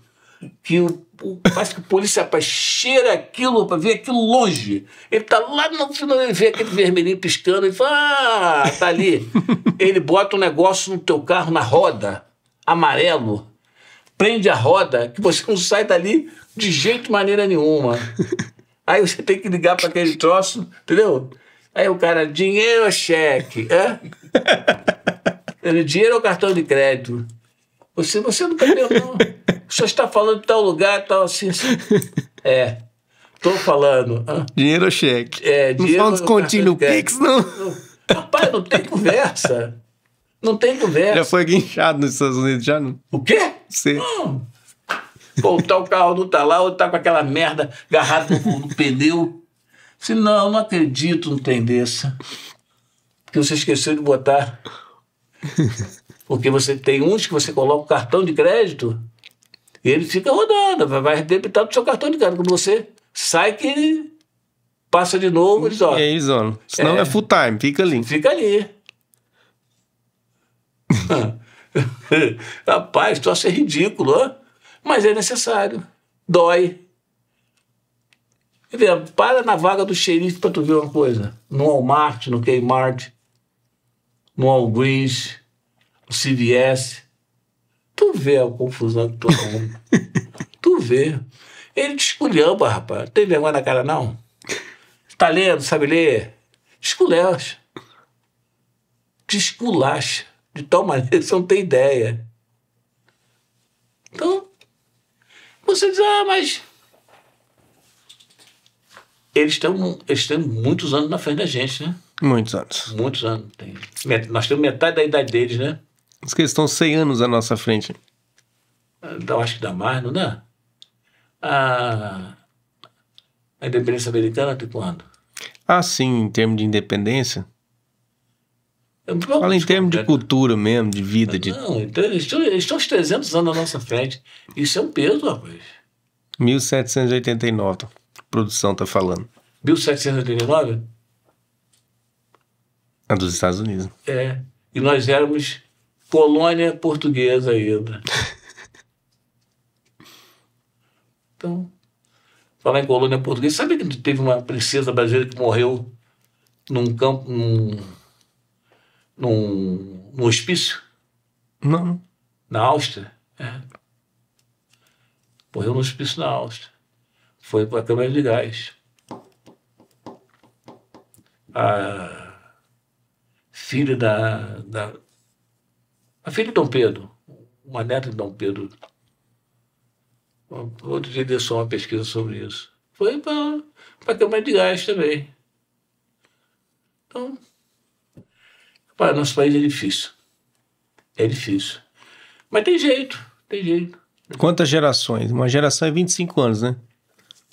parece que o polícia cheira aquilo para ver aquilo longe. Ele tá lá no final, ele vê aquele vermelhinho piscando, ele fala, tá ali. Ele bota um negócio no teu carro, na roda, amarelo, prende a roda, que você não sai dali de jeito, maneira nenhuma. Aí você tem que ligar para aquele troço, entendeu? Aí o cara, dinheiro ou cheque? Dinheiro ou cartão de crédito? Você não entendeu, não. O senhor está falando de tal lugar, tal assim. Estou falando. Dinheiro ou cheque? Dinheiro. Não fala um descontinho no Pix, não. Rapaz, não tem conversa. Não tem conversa. Já foi guinchado nos Estados Unidos, já não? O quê? Você. Não. Voltar o carro não tá lá, ou tá com aquela merda agarrada no pneu. Se não acredito no trem desse. Porque você esqueceu de botar. Porque você tem uns que você coloca o cartão de crédito e ele fica rodando, vai debitar do seu cartão de crédito. Quando você sai que ele passa de novo, eles ó. E aí, Zona? Senão é full time, fica ali. Fica ali. Rapaz, troço é ridículo, ó. Mas é necessário. Dói. Quer ver, para na vaga do xerife pra tu ver uma coisa. No Walmart, no Kmart, no Walgreens, no CVS. Tu vê a confusão que tu arruma. Tu vê. Ele te esculhamba, rapaz. Não tem vergonha na cara, não? Tá lendo, sabe ler? Esculacha. Te esculacha. De tal maneira que você não tem ideia. Então, você diz, mas... Eles têm muitos anos na frente da gente, né? Muitos anos. Muitos anos. Nós temos metade da idade deles, né? Diz que eles estão 100 anos à nossa frente. Eu acho que dá mais, não dá? A independência americana tem quando? Ah, sim, em termos de independência. Fala em termos de cultura mesmo, de vida. Não, então eles estão uns 300 anos à nossa frente. Isso é um peso, rapaz. 1789, a produção tá falando. 1789? A dos Estados Unidos. É. E nós éramos colônia portuguesa ainda. Então, falar em colônia portuguesa, sabe que teve uma princesa brasileira que morreu num campo, num hospício? Não. Na Áustria? É. Morreu no hospício na Áustria. Foi para a câmara de gás. A filha a filha de Dom Pedro, uma neta de Dom Pedro. Outro dia deu só uma pesquisa sobre isso. Foi para a câmara de gás também. Então, para nosso país é difícil. É difícil. Mas tem jeito, tem jeito. Quantas gerações? Uma geração é 25 anos, né?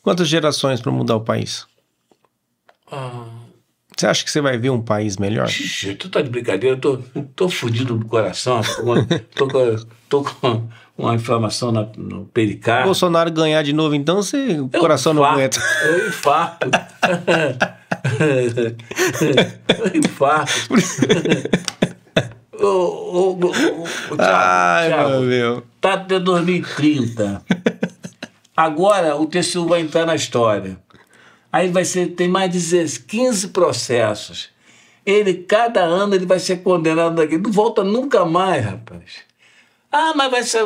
Quantas gerações para mudar o país? Você acha que você vai ver um país melhor? Ixi, tu tá de brincadeira, tô fudido do coração, tô com uma inflamação no pericárdio. Bolsonaro ganhar de novo, então o coração não aguenta. Eu infarto. Eu infarto. Thiago, meu. Tá até 2030. Agora o TCU vai entrar na história. Aí tem mais de 15 processos. Cada ano ele vai ser condenado daqui. Não volta nunca mais, rapaz. Mas vai ser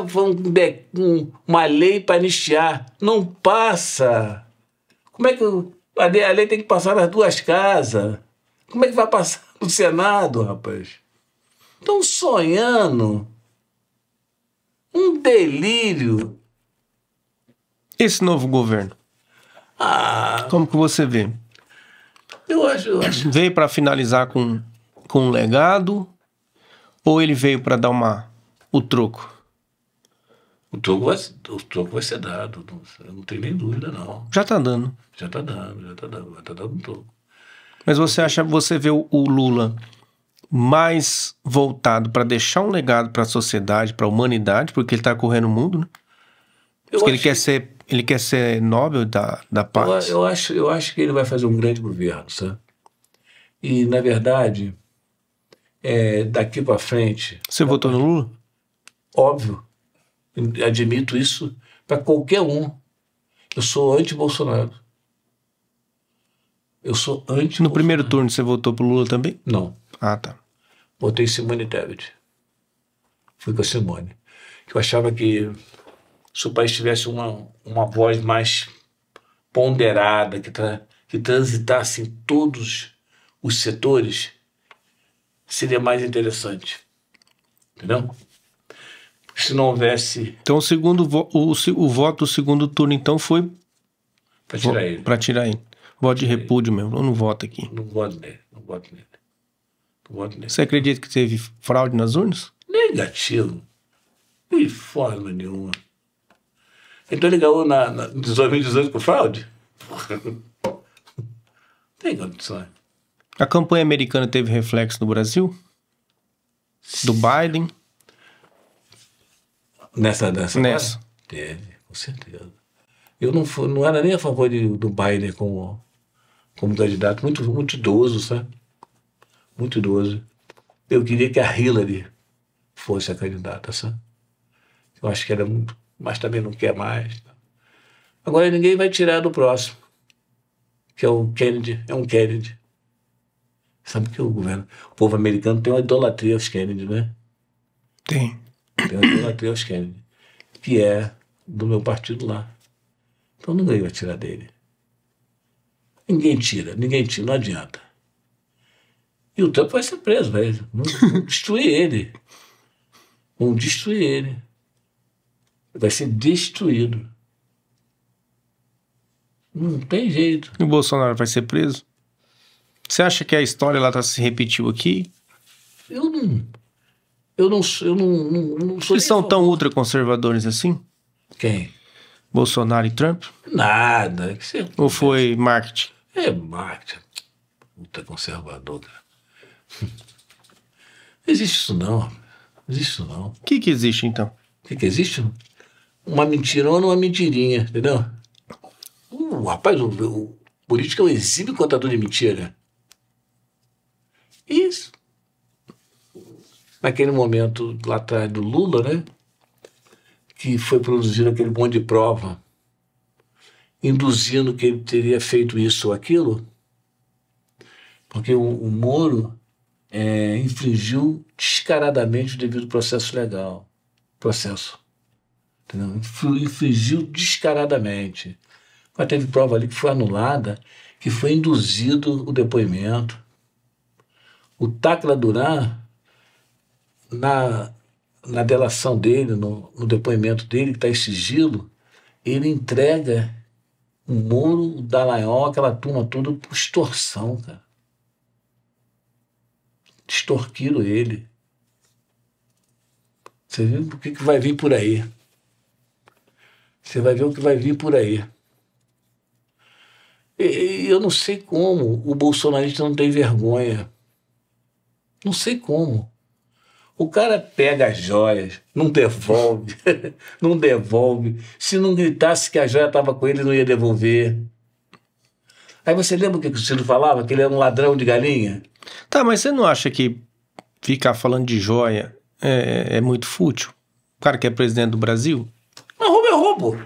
uma lei para anistiar. Não passa. Como é que a lei tem que passar nas duas casas? Como é que vai passar no Senado, rapaz? Estão sonhando. Um delírio. Esse novo governo. Como que você vê? Eu acho. Veio para finalizar com um legado ou ele veio para dar o troco? O troco vai ser dado. Não tem nem dúvida, não. Já tá dando. Já tá dando um troco. Mas você vê o Lula mais voltado para deixar um legado para a sociedade, para a humanidade, porque ele tá correndo o mundo, né? Porque ele quer ser Nobel da Paz. Eu acho que ele vai fazer um grande governo, sabe? E, na verdade, daqui para frente... Você votou no Lula? Óbvio. Admito isso para qualquer um. Eu sou anti-Bolsonaro. No primeiro turno você votou pro Lula também? Não. Ah, tá. Votei Simone Tebet. Fui com a Simone. Eu achava que se o país tivesse uma voz mais ponderada, que transitasse em todos os setores, seria mais interessante. Entendeu? Se não houvesse... Então o voto do segundo turno então foi... Para tirar ele. Para tirar ele. Voto de repúdio mesmo. Eu não voto aqui. Não voto nele. Você acredita que teve fraude nas urnas? Negativo. De forma nenhuma. Então ele ganhou em 2018 com fraude? Tem condições. A campanha americana teve reflexo no Brasil? Do Biden? Nessa? Teve, com certeza. Eu não era nem a favor do Biden como candidato, muito idoso, sabe? Muito idoso. Eu queria que a Hillary fosse a candidata, sabe? Eu acho que era muito, mas também não quer mais. Agora ninguém vai tirar do próximo, que é o Kennedy, Kennedy. Sabe que o povo americano tem uma idolatria aos Kennedy, né? Tem uma idolatria aos Kennedy, que é do meu partido lá. Então ninguém vai tirar dele. Ninguém tira, não adianta. E o Trump vai ser preso, vão destruir ele. Vão destruir ele. Vai ser destruído. Não tem jeito. E o Bolsonaro vai ser preso? Você acha que a história lá se repetiu aqui? Eu não sou. Eles são tão ultraconservadores assim? Quem? Bolsonaro e Trump? Nada. Ou foi marketing? É marketing. Ultraconservador, cara. Não existe isso não. O que existe então? O que existe? Uma mentirona ou uma mentirinha, entendeu? Rapaz, o político é um exímio contador de mentira. Isso. Naquele momento lá atrás do Lula, né? Que foi produzido aquele monte de prova, induzindo que ele teria feito isso ou aquilo, porque o Moro infringiu descaradamente o devido processo legal. Entendeu? Infringiu descaradamente. Mas teve prova ali que foi anulada, que foi induzido o depoimento. O Tacla Duran, na delação dele, no depoimento dele, que está em sigilo, ele entrega o Moro, o Dallagnol, aquela turma toda por extorsão, cara. Extorquiram ele. Você viu o que vai vir por aí? Você vai ver o que vai vir por aí. E eu não sei como o bolsonarista não tem vergonha. Não sei como. O cara pega as joias, não devolve, não devolve. Se não gritasse que a joia estava com ele, não ia devolver. Aí você lembra o que o Ciro falava? Que ele era um ladrão de galinha? Tá, mas você não acha que ficar falando de joia é muito fútil? O cara que é presidente do Brasil? Mas roubo é roubo.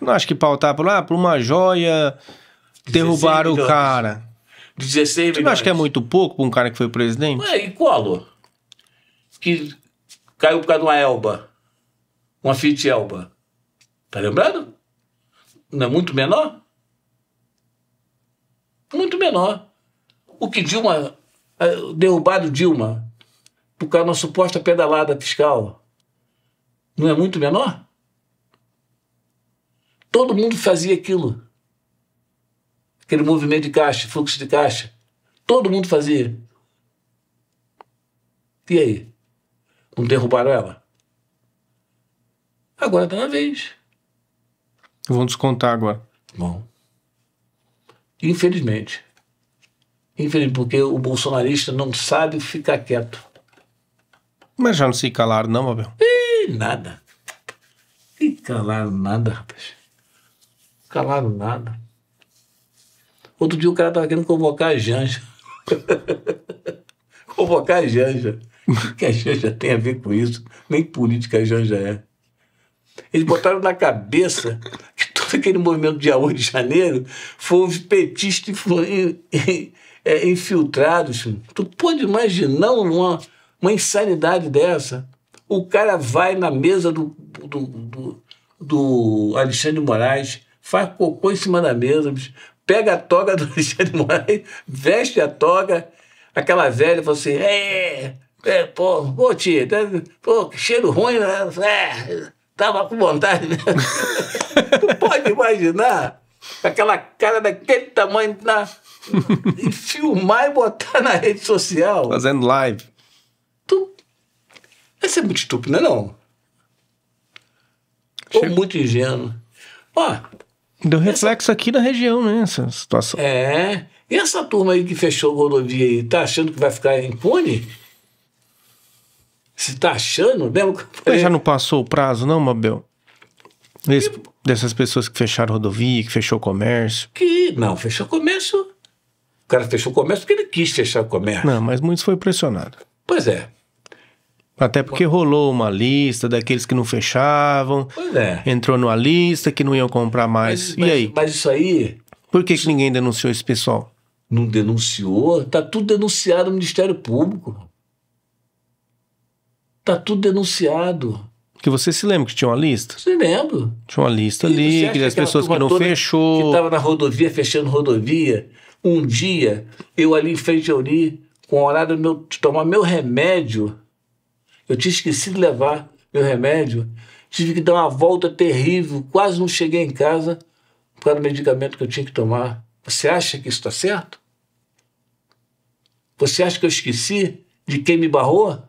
Não acho que pautar por uma joia, derrubaram o cara. 16 milhões. Você não acha que é muito pouco para um cara que foi presidente? Ué, e Collor? Que caiu por causa de uma Elba. Uma Fiat Elba. Tá lembrado? Não é muito menor? Muito menor. O que Dilma... derrubado Dilma por causa de uma suposta pedalada fiscal. Não é muito menor? Todo mundo fazia aquilo. Aquele movimento de caixa, fluxo de caixa. Todo mundo fazia. E aí? Não derrubaram ela? Agora está na vez. Vão descontar agora. Bom. Infelizmente. Porque o bolsonarista não sabe ficar quieto. Mas já não se calaram não, Abel? Nada. E calaram nada, rapaz. Calaram nada. Outro dia o cara estava querendo convocar a Janja. Convocar a Janja. O que a Janja tem a ver com isso? Nem política a Janja é. Eles botaram na cabeça que todo aquele movimento de 8 de janeiro foi os petistas infiltrados. Tu pode imaginar uma insanidade dessa? O cara vai na mesa do Alexandre de Moraes, faz cocô em cima da mesa, pega a toga do Alexandre de Moraes, veste a toga, aquela velha fala assim, pô, tia, pô, cheiro ruim, né? Tava com vontade mesmo. Tu pode imaginar aquela cara daquele tamanho e filmar e botar na rede social. Fazendo live. Vai ser muito estúpido, não é não? Ou muito ingênuo. Ó, deu reflexo aqui na região, né? Essa situação. e essa turma aí que fechou a rodovia aí, tá achando que vai ficar impune? Se tá achando, lembra que eu Mas falei? já não passou o prazo, não, Mabel? Dessas pessoas que fecharam rodovia, que fechou o comércio. Não, fechou o comércio. O cara fechou o comércio porque ele quis fechar o comércio. Não, mas muitos foi pressionado. Pois é. Até porque rolou uma lista daqueles que não fechavam, Pois é. entrou numa lista que não iam comprar mais. E aí? Mas isso aí Por que ninguém denunciou esse pessoal? não denunciou. Tá tudo denunciado no Ministério Público. Tá tudo denunciado. Que você se lembra que tinha uma lista? Você lembra? Tinha uma lista E ali, você acha que das aquela pessoas que turma não toda fechou. que estava na rodovia, fechando rodovia, um dia, eu ali em frente ao Uri, com o horário de tomar meu remédio, eu tinha esquecido de levar meu remédio, tive que dar uma volta terrível, quase não cheguei em casa por causa do medicamento que eu tinha que tomar. Você acha que isso está certo? Você acha que eu esqueci de quem me barrou?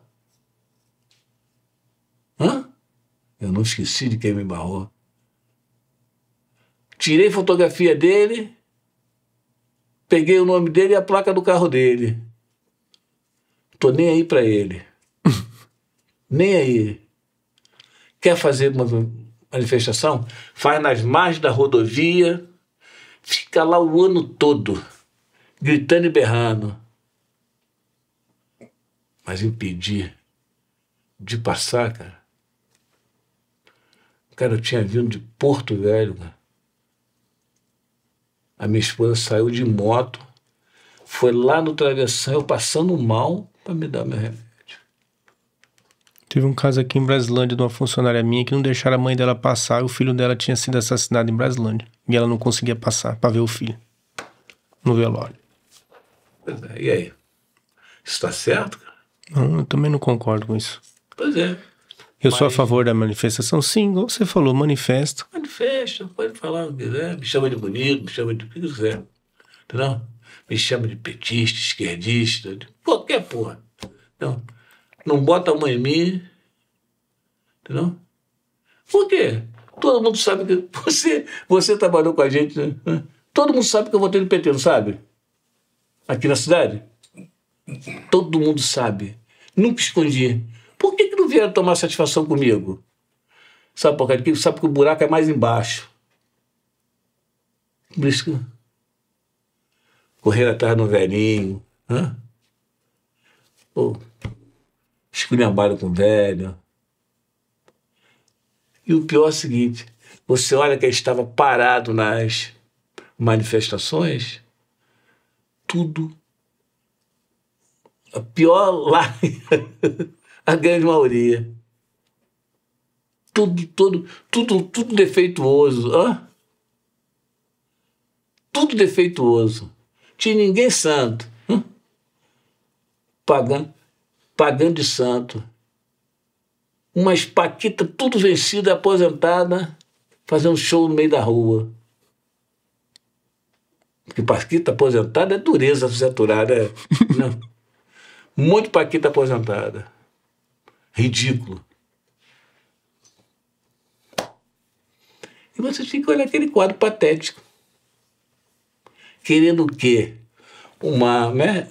Hã? Eu não esqueci de quem me barrou. Tirei fotografia dele, peguei o nome dele e a placa do carro dele. Tô nem aí pra ele. Nem aí. Quer fazer uma manifestação? Faz nas margens da rodovia, fica lá o ano todo, gritando e berrando. Mas impedir de passar, cara. Cara, eu tinha vindo de Porto Velho, cara. A minha esposa saiu de moto, foi lá no travessão, eu passando mal para me dar meu remédio. Teve um caso aqui em Brasilândia de uma funcionária minha que não deixaram a mãe dela passar e o filho dela tinha sido assassinado em Brasilândia. E ela não conseguia passar para ver o filho no velório. Pois é, e aí? Isso tá certo, cara? Não, eu também não concordo com isso. Pois é. Eu sou a favor da manifestação, sim, igual você falou, manifesto. Manifesta, pode falar o que quiser, me chama de bonito, me chama de o que quiser. Entendeu? Me chama de petista, esquerdista, de qualquer porra. Não, não bota a mão em mim. Entendeu? Por quê? Todo mundo sabe que você trabalhou com a gente, né? Todo mundo sabe que eu votei no PT, não sabe? Aqui na cidade. Todo mundo sabe. Nunca escondi. Por que não vieram tomar satisfação comigo? Sabe por quê? Sabe que o buraco é mais embaixo. Por isso que correr atrás do velhinho. Esculhambaram com o velho. E o pior é o seguinte, você olha que ele estava parado nas manifestações, tudo, a pior lá, a grande maioria. Tudo defeituoso. Tudo defeituoso. Tinha ninguém santo. Pagando de santo. Umas paquitas tudo vencida, aposentada, fazendo show no meio da rua. Porque paquita aposentada é dureza aturada. Não. Muito paquita aposentada. Ridículo. E você fica olhando aquele quadro patético. Querendo o quê? Uma, né?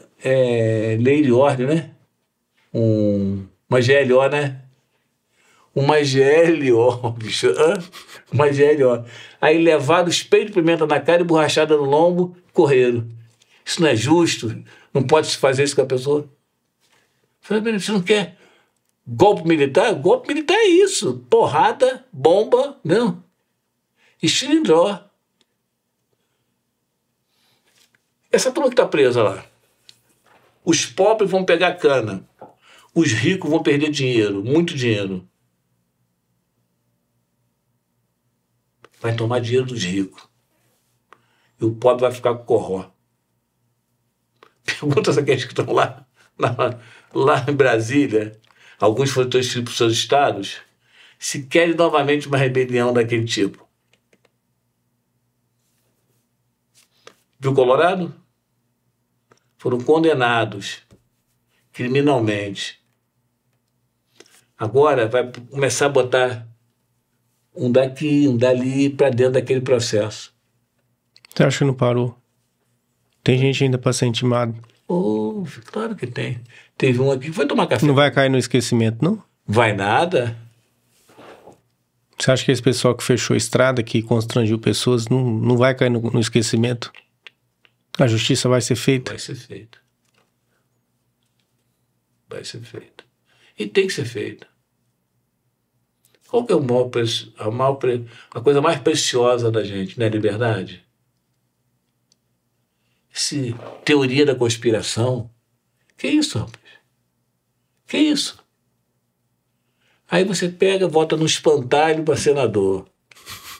Lei de ordem, né? Uma GLO, né? Uma GLO, bicho. Uma GLO. Aí levaram spray de pimenta na cara e borrachada no lombo, correram. Isso não é justo. Não pode se fazer isso com a pessoa. Falei, você não quer golpe militar? Golpe militar é isso. Porrada, bomba, não. E cilindró. Essa turma que está presa lá. Os pobres vão pegar cana. Os ricos vão perder dinheiro, muito dinheiro. Vai tomar dinheiro dos ricos. E o pobre vai ficar com corró. Pergunta aqueles que estão lá em Brasília, alguns foram transferidos para os seus estados, se querem novamente uma rebelião daquele tipo. Viu Colorado? Foram condenados criminalmente. Agora vai começar a botar um daqui, um dali, para dentro daquele processo. Você acha que não parou? Tem gente ainda para ser intimado. Oh, claro que tem. Teve um aqui que foi tomar café. Não vai cair no esquecimento, não? Vai nada? Você acha que esse pessoal que fechou a estrada, que constrangiu pessoas, não vai cair no esquecimento? A justiça vai ser feita? Vai ser feita. Vai ser feita. E tem que ser feita. Qual que é a coisa mais preciosa da gente, não é a liberdade? Essa teoria da conspiração. Que isso, rapaz? Que isso? Aí você pega, vota no espantalho para senador,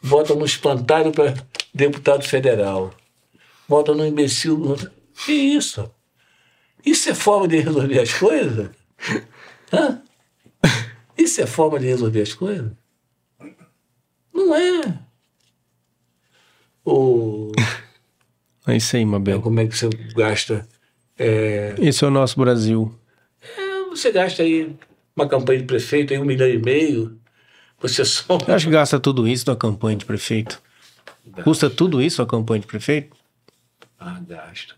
vota no espantalho para deputado federal, vota no imbecil. Que isso? Isso é forma de resolver as coisas? Hã? Isso é forma de resolver as coisas? Não é. É isso aí, Mabel. Como é que você gasta? Esse é o nosso Brasil. Você gasta aí uma campanha de prefeito, aí 1,5 milhão. Você só... Eu acho que gasta tudo isso na campanha de prefeito. Custa tudo isso a campanha de prefeito? Gasta.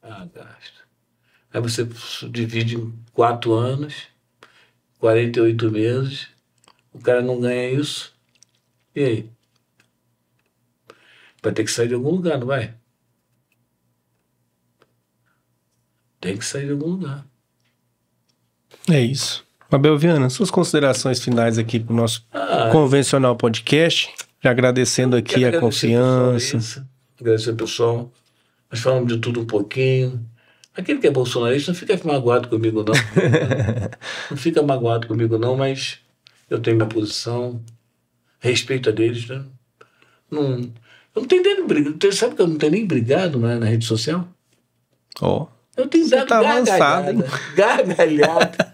Gasta. Aí você divide em 4 anos, 48 meses, o cara não ganha isso. E aí? Vai ter que sair de algum lugar, não vai? Tem que sair de algum lugar. É isso. Mabel Viana, suas considerações finais aqui para o nosso convencional podcast. Já agradecendo aqui a confiança. Agradecer ao pessoal. Nós falamos de tudo um pouquinho. Aquele que é bolsonarista não fica magoado comigo, não. Não fica magoado comigo, não, mas eu tenho minha posição. Respeito a deles, né? Eu não tenho nem brigado. Sabe que eu não tenho nem brigado na rede social? Eu tenho dado gargalhada.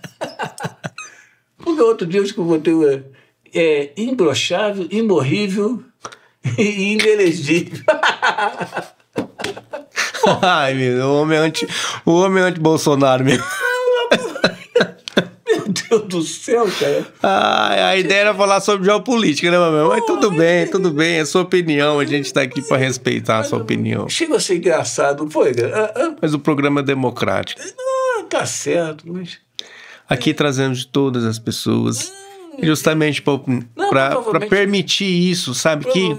Porque outro dia eu acho que eu botei imbrochável, imorrível e inelegível. Ai, meu, o homem anti-Bolsonaro mesmo. Meu Deus do céu, cara. A ideia era falar sobre geopolítica, né, Mabel? Mas tudo bem, é sua opinião, a gente tá aqui para respeitar a sua opinião. Chega a ser engraçado, foi? Mas o programa é democrático. Tá certo, mas... Aqui trazemos de todas as pessoas, justamente para permitir isso, sabe? Que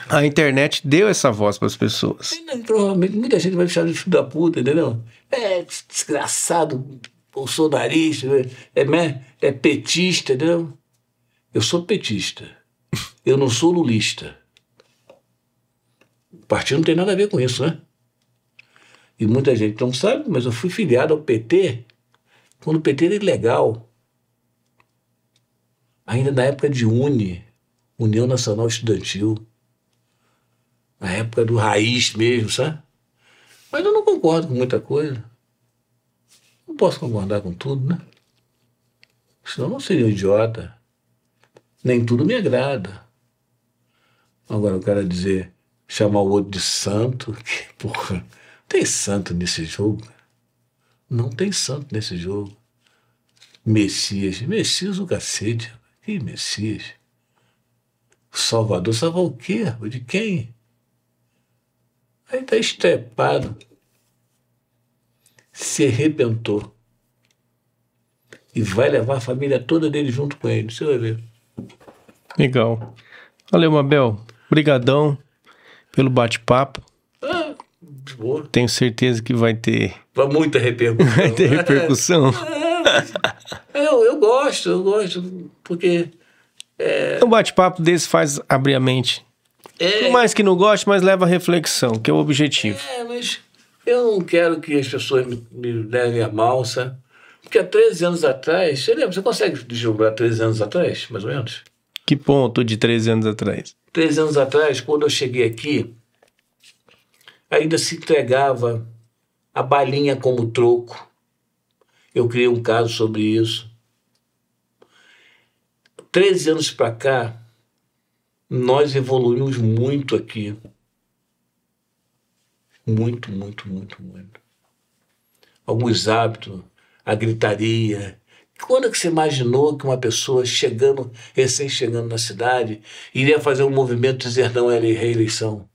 a internet deu essa voz para as pessoas. Provavelmente muita gente vai deixar de filho da puta, entendeu? Desgraçado, bolsonarista, é petista, entendeu? Eu sou petista. Eu não sou lulista. O partido não tem nada a ver com isso, né? E muita gente não sabe, mas eu fui filiado ao PT quando o PT era ilegal. Ainda na época de União Nacional Estudantil. Na época do raiz mesmo, sabe? Mas eu não concordo com muita coisa. Não posso concordar com tudo, né? Senão eu não seria um idiota. Nem tudo me agrada. Agora o cara chamar o outro de santo, que, porra, tem santo nesse jogo. Não tem santo nesse jogo. Messias o cacete. Que Messias? Salvador, salvar o quê? De quem? Aí tá estrepado. Se arrebentou. E vai levar a família toda dele junto com ele. Você vai ver. Legal. Valeu, Mabel. Obrigadão pelo bate-papo. Boa. Tenho certeza que vai ter... muita repercussão. Vai ter repercussão. Eu gosto, porque... Um bate-papo desse faz abrir a mente. Por mais que não goste, mas leva a reflexão, que é o objetivo. Mas eu não quero que as pessoas me levem a mal, sabe? Porque há 13 anos atrás... Você lembra? Você consegue deslumbrar 13 anos atrás, mais ou menos? Que ponto de 13 anos atrás? 13 anos atrás, quando eu cheguei aqui, ainda se entregava a balinha como troco. Eu criei um caso sobre isso. 13 anos para cá, nós evoluímos muito aqui. Muito, muito, muito, muito. Alguns hábitos, a gritaria, Quando que você imaginou que uma pessoa recém-chegando na cidade, iria fazer um movimento de dizer não à reeleição?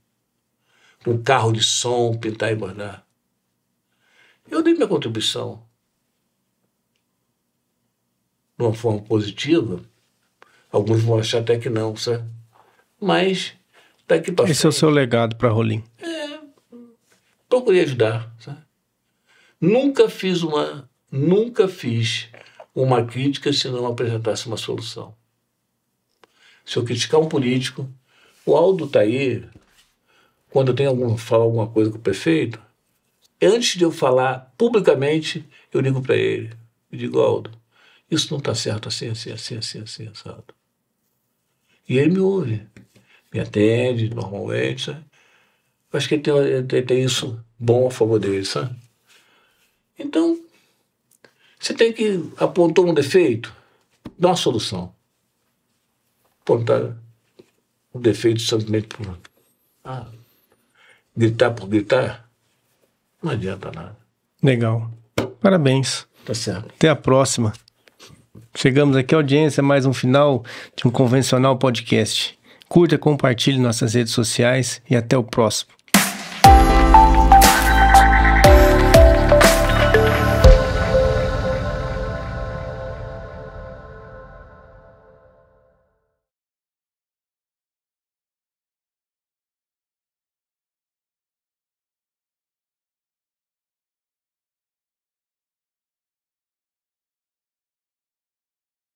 Um carro de som, pintar e bordar. Eu dei minha contribuição. De uma forma positiva. Alguns vão achar até que não, sabe? Mas daqui para frente... Esse é o seu legado para Rolim. Procurei ajudar, sabe? Nunca fiz uma crítica se não apresentasse uma solução. Se eu criticar um político, o Aldo está aí, quando eu tenho falar alguma coisa com o prefeito, antes de eu falar publicamente, eu ligo para ele e digo, Aldo, isso não está certo assim, sabe? E ele me ouve, me atende normalmente, sabe? Eu acho que ele tem isso bom a favor dele, sabe? Então, você tem que apontar um defeito, dá uma solução. Apontar um defeito simplesmente por gritar, não adianta nada. Legal. Parabéns. Tá certo. Até a próxima. Chegamos aqui à audiência, mais um final de um convencional podcast. Curta, compartilhe nossas redes sociais e até o próximo.